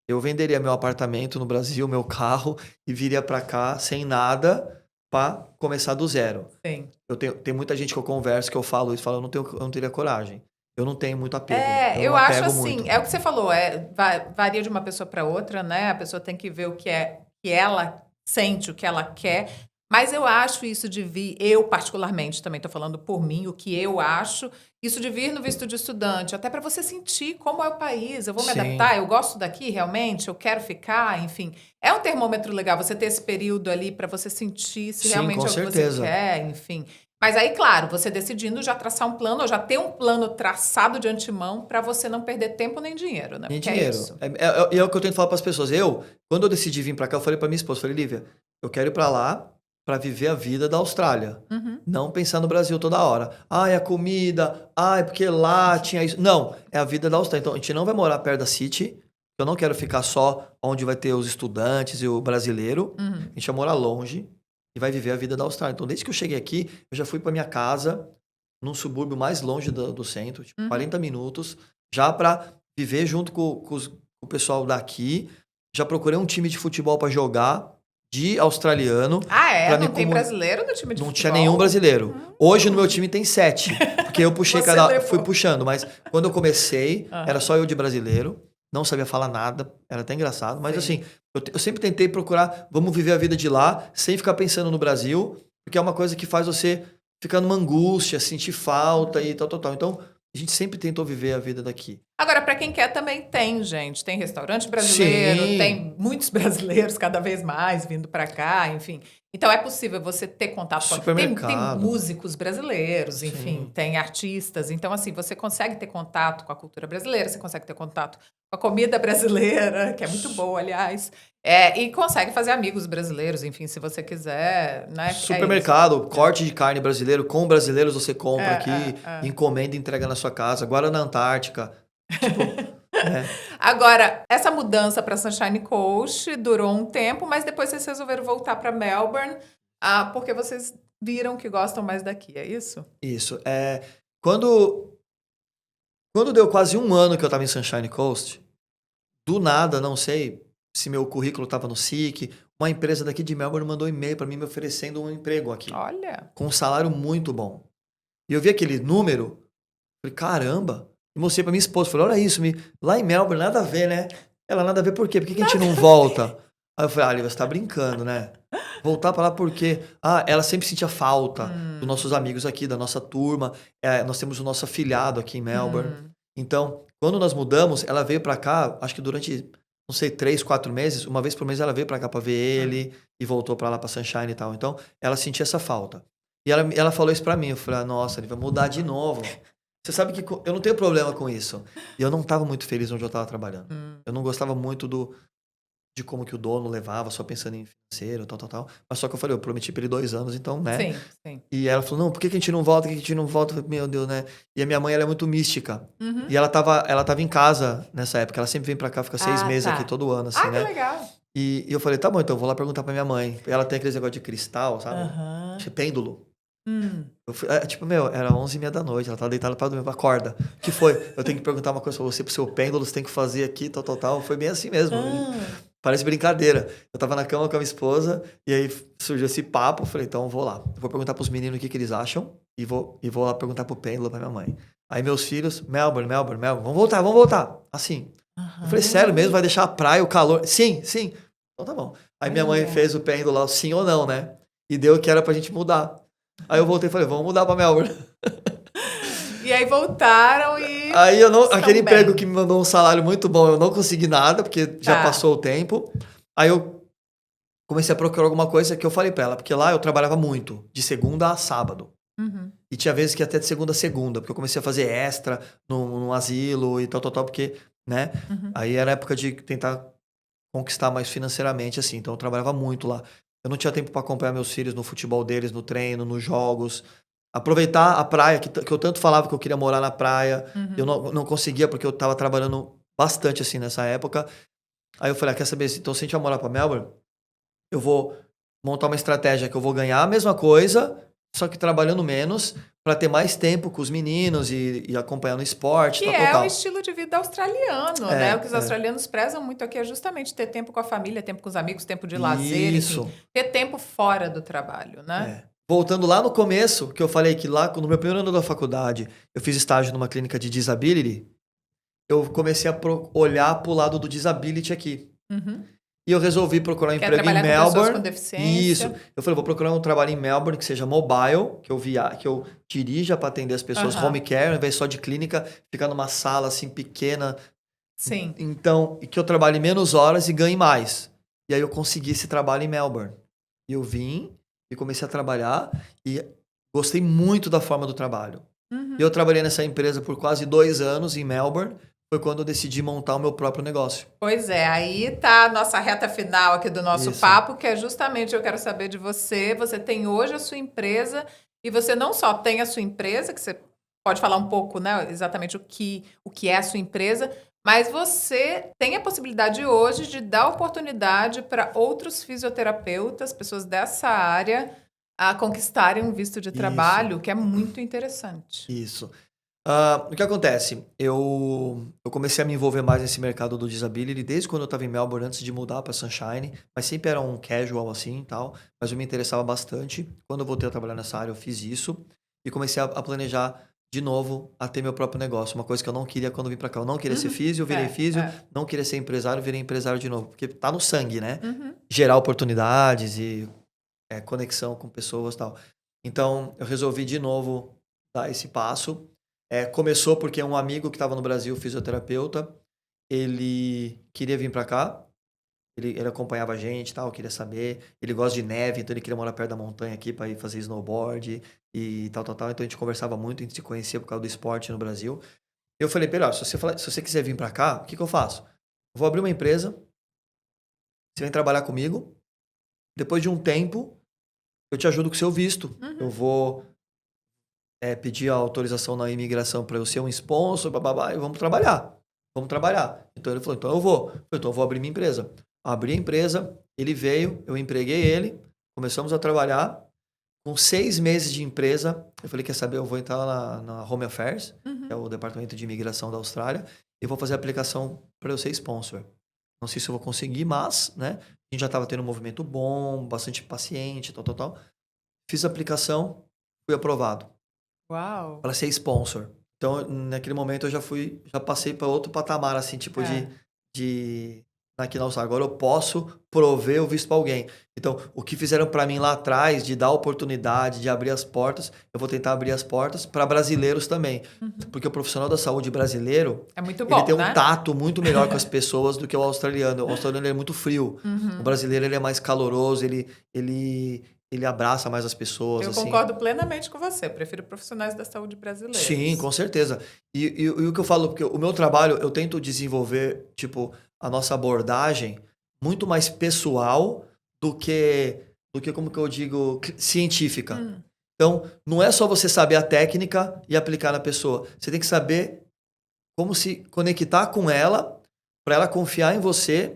eu venderia meu apartamento no Brasil, meu carro, e viria pra cá sem nada para começar do zero. Sim. Tem muita gente que eu converso, que eu falo isso, eu não teria coragem. Eu não tenho muito apego. Eu não acho apego assim, muito. é o que você falou, varia de uma pessoa para outra, né? A pessoa tem que ver o que ela sente, o que ela quer. Mas eu acho isso de vir, eu particularmente também estou falando por mim, o que eu acho, isso de vir no visto de estudante, até para você sentir como é o país, eu vou me adaptar, eu gosto daqui realmente, eu quero ficar, enfim. É um termômetro legal você ter esse período ali para você sentir se realmente é o que você quer, enfim. Mas aí, claro, você decidindo já traçar um plano, ou já ter um plano traçado de antemão para você não perder tempo nem dinheiro, né? Nem Porque dinheiro. é isso. É o que eu tento falar para as pessoas. Quando eu decidi vir para cá, eu falei para minha esposa, Lívia, eu quero ir para lá, para viver a vida da Austrália. Uhum. Não pensar no Brasil toda hora. Ai, a comida. Ai, porque lá tinha isso. Não, é a vida da Austrália. Então, a gente não vai morar perto da City. Eu não quero ficar só onde vai ter os estudantes e o brasileiro. Uhum. A gente vai morar longe e vai viver a vida da Austrália. Então, desde que eu cheguei aqui, eu já fui para minha casa, num subúrbio mais longe do centro, tipo, Uhum. 40 minutos, já para viver junto com o pessoal daqui. Já procurei um time de futebol para jogar, de australiano. Ah, é? Pra Não me tem comu- brasileiro no time de Não futebol? tinha nenhum brasileiro. Hoje no meu time tem 7. Porque eu puxei Você levou. fui puxando. Mas quando eu comecei, Aham. era só eu de brasileiro. Não sabia falar nada. Era até engraçado. Mas Sim. assim, eu sempre tentei procurar, vamos viver a vida de lá, sem ficar pensando no Brasil. Porque é uma coisa que faz você ficar numa angústia, sentir falta e tal, tal, tal. Então, a gente sempre tentou viver a vida daqui. Agora, para quem quer, também tem, gente. Tem restaurante brasileiro, Sim. tem muitos brasileiros cada vez mais vindo para cá, enfim. Então, é possível você ter contato com... Tem Supermercado. músicos brasileiros, enfim, Sim. tem artistas. Então, assim, você consegue ter contato com a cultura brasileira, você consegue ter contato com a comida brasileira, que é muito boa, aliás. E consegue fazer amigos brasileiros, enfim, se você quiser, né? Supermercado, corte de carne brasileiro, com brasileiros você compra aqui, é. encomenda e entrega na sua casa. Agora na Antártica. Tipo, né? Agora, essa mudança para Sunshine Coast durou um tempo, mas depois vocês resolveram voltar para Melbourne, porque vocês viram que gostam mais daqui, é isso? Isso. Quando deu quase um ano que eu estava em Sunshine Coast, do nada, não sei se meu currículo estava no SIC, uma empresa daqui de Melbourne mandou um e-mail para mim me oferecendo um emprego aqui, Olha. com um salário muito bom. E eu vi aquele número, falei, caramba. E mostrei pra minha esposa, falei, olha isso, lá em Melbourne, nada a ver, né? Ela, nada a ver por quê? Por que a gente não volta? Aí eu falei, Lívia, você tá brincando, né? Voltar pra lá por quê? Ela sempre sentia falta dos nossos amigos aqui, da nossa turma. Nós temos o nosso afilhado aqui em Melbourne. Então, quando nós mudamos, ela veio pra cá, acho que durante, não sei, 3, 4 meses, uma vez por mês ela veio pra cá pra ver ele e voltou pra lá pra Sunshine e tal. Então, ela sentia essa falta. E ela falou isso pra mim. Eu falei, nossa, ele vai mudar de novo. Você sabe que eu não tenho problema com isso. E eu não estava muito feliz onde eu estava trabalhando. Eu não gostava muito de como que o dono levava, só pensando em financeiro, tal, tal, tal. Mas só que eu falei, eu prometi pra ele 2 anos, então, né? Sim, sim. E ela falou, não, por que a gente não volta? Por que a gente não volta? Eu falei, meu Deus, né? E a minha mãe, ela é muito mística. E ela tava em casa nessa época. Ela sempre vem pra cá, fica 6 meses aqui todo ano, assim, né? Que legal. E eu falei, tá bom, então eu vou lá perguntar pra minha mãe. Ela tem aqueles negócio de cristal, sabe? Pêndulo. Era 11h30 da noite, ela tava deitada pra dormir, acorda. O que foi? Eu tenho que perguntar uma coisa pra você, pro seu pêndulo, você tem que fazer aqui, tal, tal, tal. Foi bem assim mesmo. Parece brincadeira. Eu tava na cama com a minha esposa, e aí surgiu esse papo, eu falei, então eu vou lá. Eu vou perguntar pros meninos o que eles acham, e vou lá perguntar pro pêndulo, pra minha mãe. Aí meus filhos, Melbourne, vamos voltar. Assim. Eu falei, sério mesmo? Vai deixar a praia, o calor? Sim. Então tá bom. Aí minha mãe fez o pêndulo lá, sim ou não, né? E deu que era pra gente mudar. Aí eu voltei e falei, vamos mudar pra Melbourne. E aí voltaram e... Aí aquele bem. emprego que me mandou um salário muito bom, eu não consegui nada, porque já passou o tempo. Aí eu comecei a procurar alguma coisa que eu falei pra ela, porque lá eu trabalhava muito, de segunda a sábado. E tinha vezes que até de segunda a segunda, porque eu comecei a fazer extra no asilo e tal, porque, né? Aí era época de tentar conquistar mais financeiramente, assim. Então eu trabalhava muito lá. Eu não tinha tempo para acompanhar meus filhos no futebol deles, no treino, nos jogos. Aproveitar a praia, que eu tanto falava que eu queria morar na praia. Eu não conseguia, porque eu tava trabalhando bastante, assim, nessa época. Aí eu falei, quer saber? Então, se a gente vai morar pra Melbourne, eu vou montar uma estratégia que eu vou ganhar a mesma coisa, só que trabalhando menos, para ter mais tempo com os meninos e acompanhando o esporte. Que é o estilo de vida australiano, né? O que os australianos prezam muito aqui é justamente ter tempo com a família, tempo com os amigos, tempo de lazer, enfim, ter tempo fora do trabalho, né? Voltando lá no começo, que eu falei que lá no meu primeiro ano da faculdade, eu fiz estágio numa clínica de disability, eu comecei a olhar pro lado do disability aqui. E eu resolvi procurar um emprego em Melbourne. Com pessoas com deficiência. Isso. Eu falei, vou procurar um trabalho em Melbourne que seja mobile, que eu dirija para atender as pessoas home care, ao invés só de clínica, ficar numa sala assim pequena. Sim. Então, e que eu trabalhe menos horas e ganhe mais. E aí eu consegui esse trabalho em Melbourne. E eu vim e comecei a trabalhar e gostei muito da forma do trabalho. E eu trabalhei nessa empresa por quase 2 anos em Melbourne. foi quando eu decidi montar o meu próprio negócio. Pois é, aí tá a nossa reta final aqui do nosso Isso. papo, que é justamente eu quero saber de você. Você tem hoje a sua empresa e você não só tem a sua empresa, que você pode falar um pouco, né, exatamente o que é a sua empresa, mas você tem a possibilidade hoje de dar oportunidade para outros fisioterapeutas, pessoas dessa área, a conquistarem um visto de Isso, trabalho, que é muito interessante. isso. O que acontece? Eu comecei a me envolver mais nesse mercado do disability desde quando eu estava em Melbourne, antes de mudar para Sunshine, mas sempre era um casual assim e tal, mas eu me interessava bastante. Quando eu voltei a trabalhar nessa área, eu fiz isso e comecei a planejar de novo a ter meu próprio negócio, uma coisa que eu não queria quando vim para cá. Eu não queria ser Uhum. físio, eu virei É, físio, é. não queria ser empresário, eu virei empresário de novo, porque tá no sangue, né? Uhum. Gerar oportunidades e conexão com pessoas e tal. Então, eu resolvi de novo dar esse passo. Começou porque um amigo que estava no Brasil, fisioterapeuta, ele queria vir para cá, ele acompanhava a gente e tal, queria saber. Ele gosta de neve, então ele queria morar perto da montanha aqui para ir fazer snowboard e tal, tal, tal. Então a gente conversava muito, a gente se conhecia por causa do esporte no Brasil. Eu falei pra ele, ó, se você quiser vir para cá, o que que eu faço? Eu vou abrir uma empresa, você vem trabalhar comigo, depois de um tempo, eu te ajudo com o seu visto. Eu Uhum. vou pedir a autorização na imigração para eu ser um sponsor, bababá, e vamos trabalhar. Vamos trabalhar. Então ele falou, então eu vou. Eu falei, então eu vou abrir minha empresa. Abri a empresa, ele veio, eu empreguei ele, começamos a trabalhar. Com 6 meses de empresa, eu falei, quer saber, eu vou entrar na Home Affairs, que é Uhum. o departamento de imigração da Austrália, e vou fazer a aplicação para eu ser sponsor. Não sei se eu vou conseguir, mas, né, a gente já estava tendo um movimento bom, bastante paciente, tal, tal, tal. Fiz a aplicação, fui aprovado Uau! para ser sponsor. Então, naquele momento eu já passei para outro patamar, assim, tipo É. de aqui na Austrália. Agora eu posso prover o visto para alguém. Então, o que fizeram para mim lá atrás, de dar oportunidade, de abrir as portas, eu vou tentar abrir as portas para brasileiros também. Uhum. Porque o profissional da saúde brasileiro, É muito ele bom, tem um né? tato muito melhor com as pessoas do que o australiano. O australiano ele é muito frio. O Uhum. brasileiro ele é mais caloroso, ele abraça mais as pessoas, Eu assim. concordo plenamente com você. Prefiro profissionais da saúde Sim, brasileiros. com certeza. E o que eu falo, porque o meu trabalho, eu tento desenvolver, tipo, a nossa abordagem muito mais pessoal do que como que eu digo, científica. Hum. Então, não é só você saber a técnica e aplicar na pessoa. Você tem que saber como se conectar com ela, para ela confiar em você.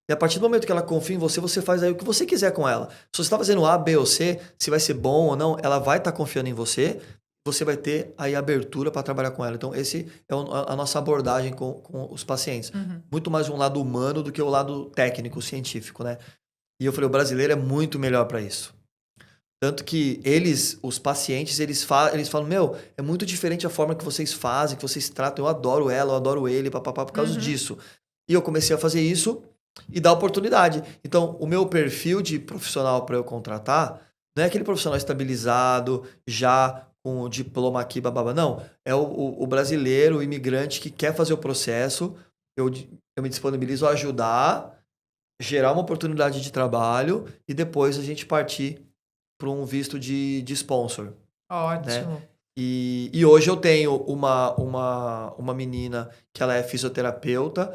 E a partir do momento que ela confia em você, você faz aí o que você quiser com ela. Se você está fazendo A, B ou C, se vai ser bom ou não, ela vai estar confiando em você. Você vai ter aí abertura para trabalhar com ela. Então, esse é a nossa abordagem com os pacientes. Uhum. Muito mais um lado humano do que o lado técnico, científico, né? E eu falei, o brasileiro é muito melhor para isso. Tanto que os pacientes, eles falam, meu, é muito diferente a forma que vocês fazem, que vocês tratam. Eu adoro ela, eu adoro ele, papapá, por causa Uhum. disso. E eu comecei a fazer isso e dar oportunidade. Então, o meu perfil de profissional para eu contratar não é aquele profissional estabilizado, já com o diploma aqui, bababa. Não. É o brasileiro, o imigrante que quer fazer o processo. Eu me disponibilizo a ajudar, gerar uma oportunidade de trabalho e depois a gente partir para um visto de sponsor, né? Ótimo. E hoje eu tenho uma menina que ela é fisioterapeuta,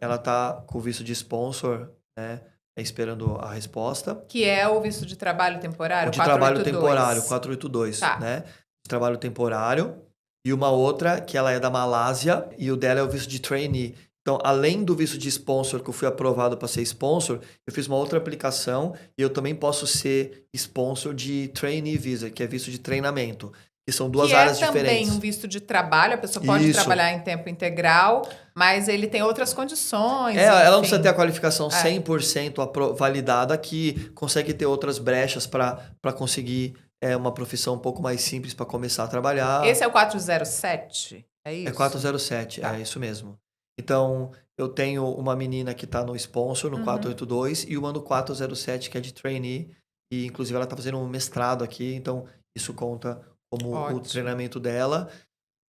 ela tá com o visto de sponsor, né? Esperando a resposta. Que é o visto de trabalho O temporário, de trabalho temporário, 482. 482, Tá. né? De trabalho temporário. E uma outra que ela é da Malásia e o dela é o visto de trainee. Então, além do visto de sponsor, que eu fui aprovado para ser sponsor, eu fiz uma outra aplicação e eu também posso ser sponsor de trainee visa, que é visto de treinamento, que são Que duas é áreas também diferentes. um visto de trabalho, a pessoa pode Isso. trabalhar em tempo integral, mas ele tem outras condições, Ela não precisa ter a enfim. qualificação É. 100% validada, que consegue ter outras brechas para conseguir uma profissão um pouco mais simples para começar a trabalhar. Esse é o 407? É É isso? 407, Tá. é isso mesmo. Então, eu tenho uma menina que está no sponsor, no Uhum. 482, e uma no 407, que é de trainee, e inclusive ela está fazendo um mestrado aqui, então isso conta como o Ótimo. treinamento dela.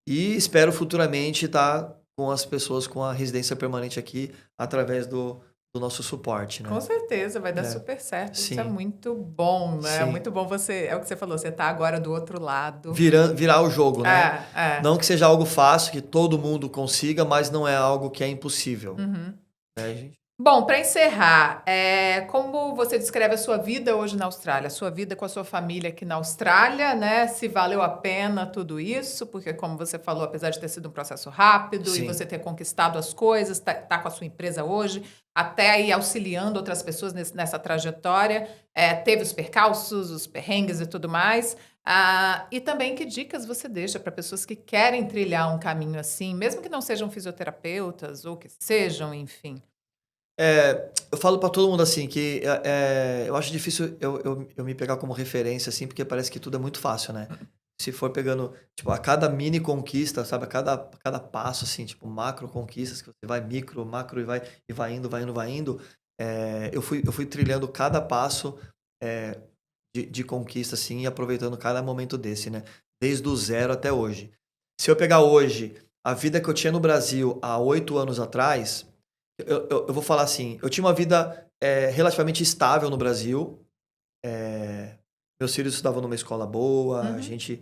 E espero futuramente estar com as pessoas com a residência permanente aqui, através do nosso suporte, né? Com certeza, vai dar É, super certo. Isso sim, é muito bom, né? sim. Muito bom você, é o que você falou, você tá agora do outro lado. Virar o jogo, né? É. Não que seja algo fácil, que todo mundo consiga, mas não é algo que é impossível, Uhum. né, gente? Bom, para encerrar, como você descreve a sua vida hoje na Austrália? A sua vida com a sua família aqui na Austrália, né? Se valeu a pena tudo isso, porque como você falou, apesar de ter sido um processo rápido e Sim. você ter conquistado as coisas, tá com a sua empresa hoje, até aí auxiliando outras pessoas nessa trajetória, teve os percalços, os perrengues e tudo mais. E também que dicas você deixa para pessoas que querem trilhar um caminho assim, mesmo que não sejam fisioterapeutas ou que sejam, enfim. Eu falo pra todo mundo assim que eu acho difícil eu me pegar como referência, assim, porque parece que tudo é muito fácil, né? Se for pegando, tipo, a cada mini conquista, sabe? A cada passo, assim, tipo, macro conquistas, que você vai micro, macro e vai indo, vai indo, vai indo. Eu fui trilhando cada passo é, de conquista, assim, e aproveitando cada momento desse, né? Desde o zero até hoje. Se eu pegar hoje a vida que eu tinha no Brasil há 8 anos atrás, eu vou falar assim, eu tinha uma vida relativamente estável no Brasil. eh, Meus filhos estudavam numa escola boa, a Uhum. gente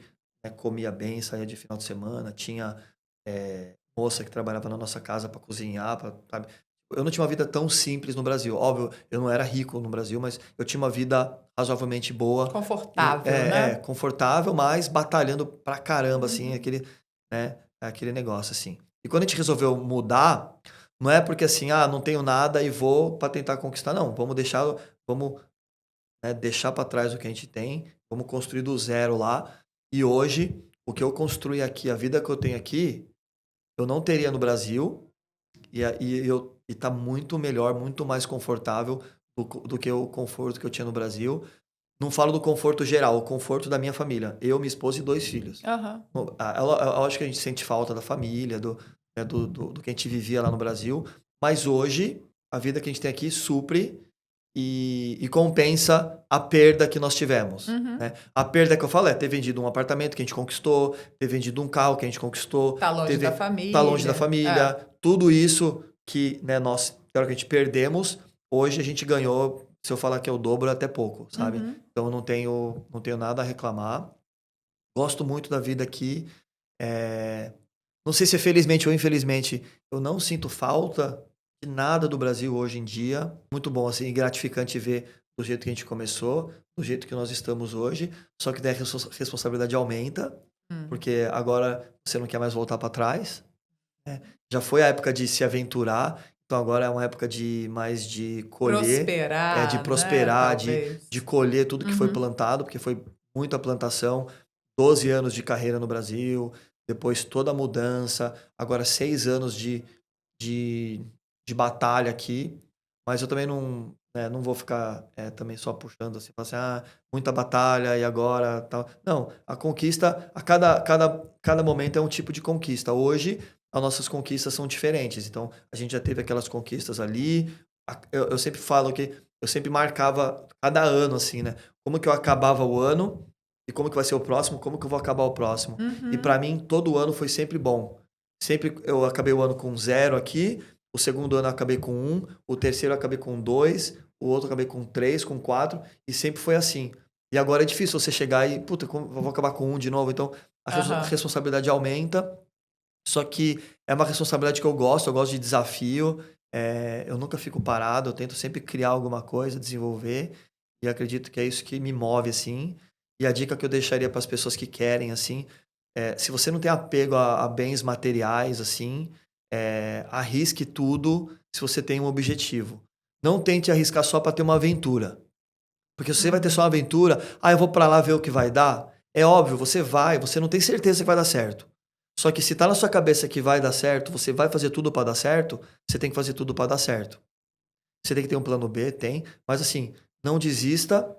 comia bem, saía de final de semana, tinha moça que trabalhava na nossa casa para cozinhar, sabe? Eu não tinha uma vida tão simples no Brasil. Óbvio, eu não era rico no Brasil, mas eu tinha uma vida razoavelmente boa e Confortável, né? confortável, mas batalhando pra caramba, assim, Uhum. aquele negócio, assim. E quando a gente resolveu mudar, não é porque assim, não tenho nada e vou para tentar conquistar, não. Vamos, né, deixar para trás o que a gente tem, vamos construir do zero lá. E hoje, o que eu construí aqui, a vida que eu tenho aqui, eu não teria no Brasil e tá muito melhor, muito mais confortável do que o conforto que eu tinha no Brasil. Não falo do conforto geral, o conforto da minha família. Eu, minha esposa e 2 filhos. Aham. Eu acho que a gente sente falta da família, do que a gente vivia lá no Brasil, mas hoje a vida que a gente tem aqui supre e compensa a perda que nós tivemos, Uhum. né. A perda que eu falo é ter vendido um apartamento que a gente conquistou, ter vendido um carro que a gente conquistou, Tá longe da tá longe da família. família, tudo isso que, né, nós teoricamente perdemos, hoje a gente ganhou, se eu falar que é o dobro, é até pouco, sabe. Uhum. Então eu não tenho nada a reclamar. Gosto muito da vida aqui. Eh, não sei se é felizmente ou infelizmente, eu não sinto falta de nada do Brasil hoje em dia. Muito bom, assim, e gratificante ver do jeito que a gente começou, do jeito que nós estamos hoje. Só que daí a responsabilidade aumenta, Hum. porque agora você não quer mais voltar para trás, né. Já foi a época de se aventurar, então agora é uma época de colher, de Prosperar, né, prosperar, de talvez. colher tudo que foi Uhum. plantado, porque foi muita plantação, 12 anos de carreira no Brasil, depois toda a mudança, agora 6 anos de de batalha aqui, mas eu também não vou ficar, também só puxando assim, falar assim: muita batalha e agora tal. Não, a conquista a cada momento é um tipo de conquista. Hoje, as nossas conquistas são diferentes, então a gente já teve aquelas conquistas ali, eu sempre falo que eu sempre marcava cada ano, assim, né, como que eu acabava o ano e como que vai ser o próximo, como que eu vou acabar o próximo. E Uhum. para mim todo ano foi sempre bom. Sempre eu acabei o ano com 0 aqui, o segundo ano eu acabei com 1, o terceiro eu acabei com 2, o outro eu acabei com 3, com 4, e sempre foi assim. E agora é difícil você chegar e: "Puta, como eu vou acabar com 1 de novo", então a Aham. responsabilidade aumenta, só que é uma responsabilidade que eu gosto de desafio, eu nunca fico parado, eu tento sempre criar alguma coisa, desenvolver, e acredito que é isso que me move, assim. E a dica que eu deixaria para as pessoas que querem, assim, se você não tem apego a bens materiais, assim, arrisque tudo se você tem um objetivo. Não tente arriscar só para ter uma aventura, porque se você vai ter só uma Uhum. aventura: "Ah, eu vou para lá ver o que vai dar", é óbvio, você vai, você não tem certeza que vai dar certo. Só que se tá na sua cabeça que vai dar certo, você vai fazer tudo para dar certo, você tem que fazer tudo para dar certo. Você tem que ter um plano B, tem, mas assim, não desista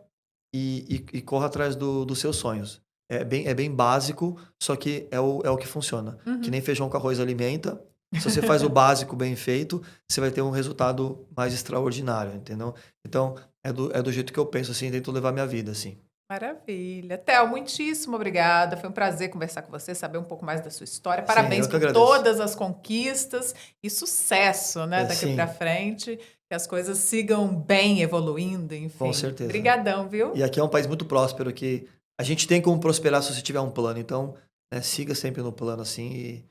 e corra atrás dos seus sonhos. É bem básico, só que é o que funciona. Que nem Uhum. feijão com arroz alimenta. Se você faz o básico bem feito, você vai ter um resultado mais extraordinário, entendeu? Então, é do jeito que eu penso, assim, tento levar minha vida, assim. Maravilha. Theo, muitíssimo obrigada. Foi um prazer conversar com você, saber um pouco mais da sua história. Sim, Parabéns eu que por agradeço. todas as conquistas e sucesso, né, daqui para Sim, frente. que as coisas sigam bem, evoluindo, enfim. Com certeza. Obrigadão, viu? E aqui é um país muito próspero, que a gente tem como prosperar se você tiver um plano. Então, né, siga sempre no plano assim e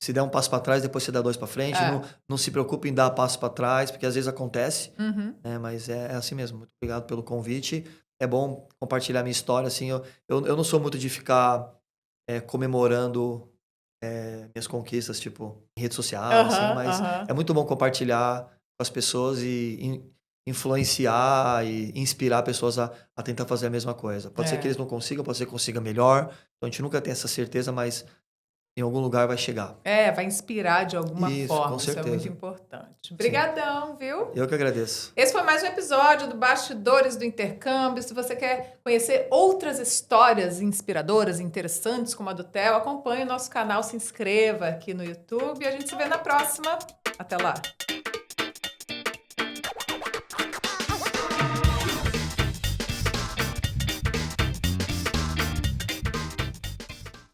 se der um passo para trás, depois você dá 2 para frente. É. Não se preocupe em dar passo para trás, porque às vezes acontece, Uhum. né, mas é assim mesmo. Muito obrigado pelo convite. É bom compartilhar minha história, assim. Eu não sou muito de ficar comemorando minhas conquistas, tipo, em rede social, assim, Aham, mas aham. é muito bom compartilhar com as pessoas e influenciar e inspirar pessoas a tentar fazer a mesma coisa. Pode ser que É. eles não consigam, pode ser que consiga melhor. Então a gente nunca tem essa certeza, mas em algum lugar vai chegar. Vai inspirar de alguma Isso, com forma, isso é muito certeza. importante. Sim. Obrigadão, viu? Eu que agradeço. Esse foi mais um episódio do Bastidores do Intercâmbio. Se você quer conhecer outras histórias inspiradoras, interessantes como a do Theo, acompanhe o nosso canal, se inscreva aqui no YouTube e a gente se vê na próxima. Até lá!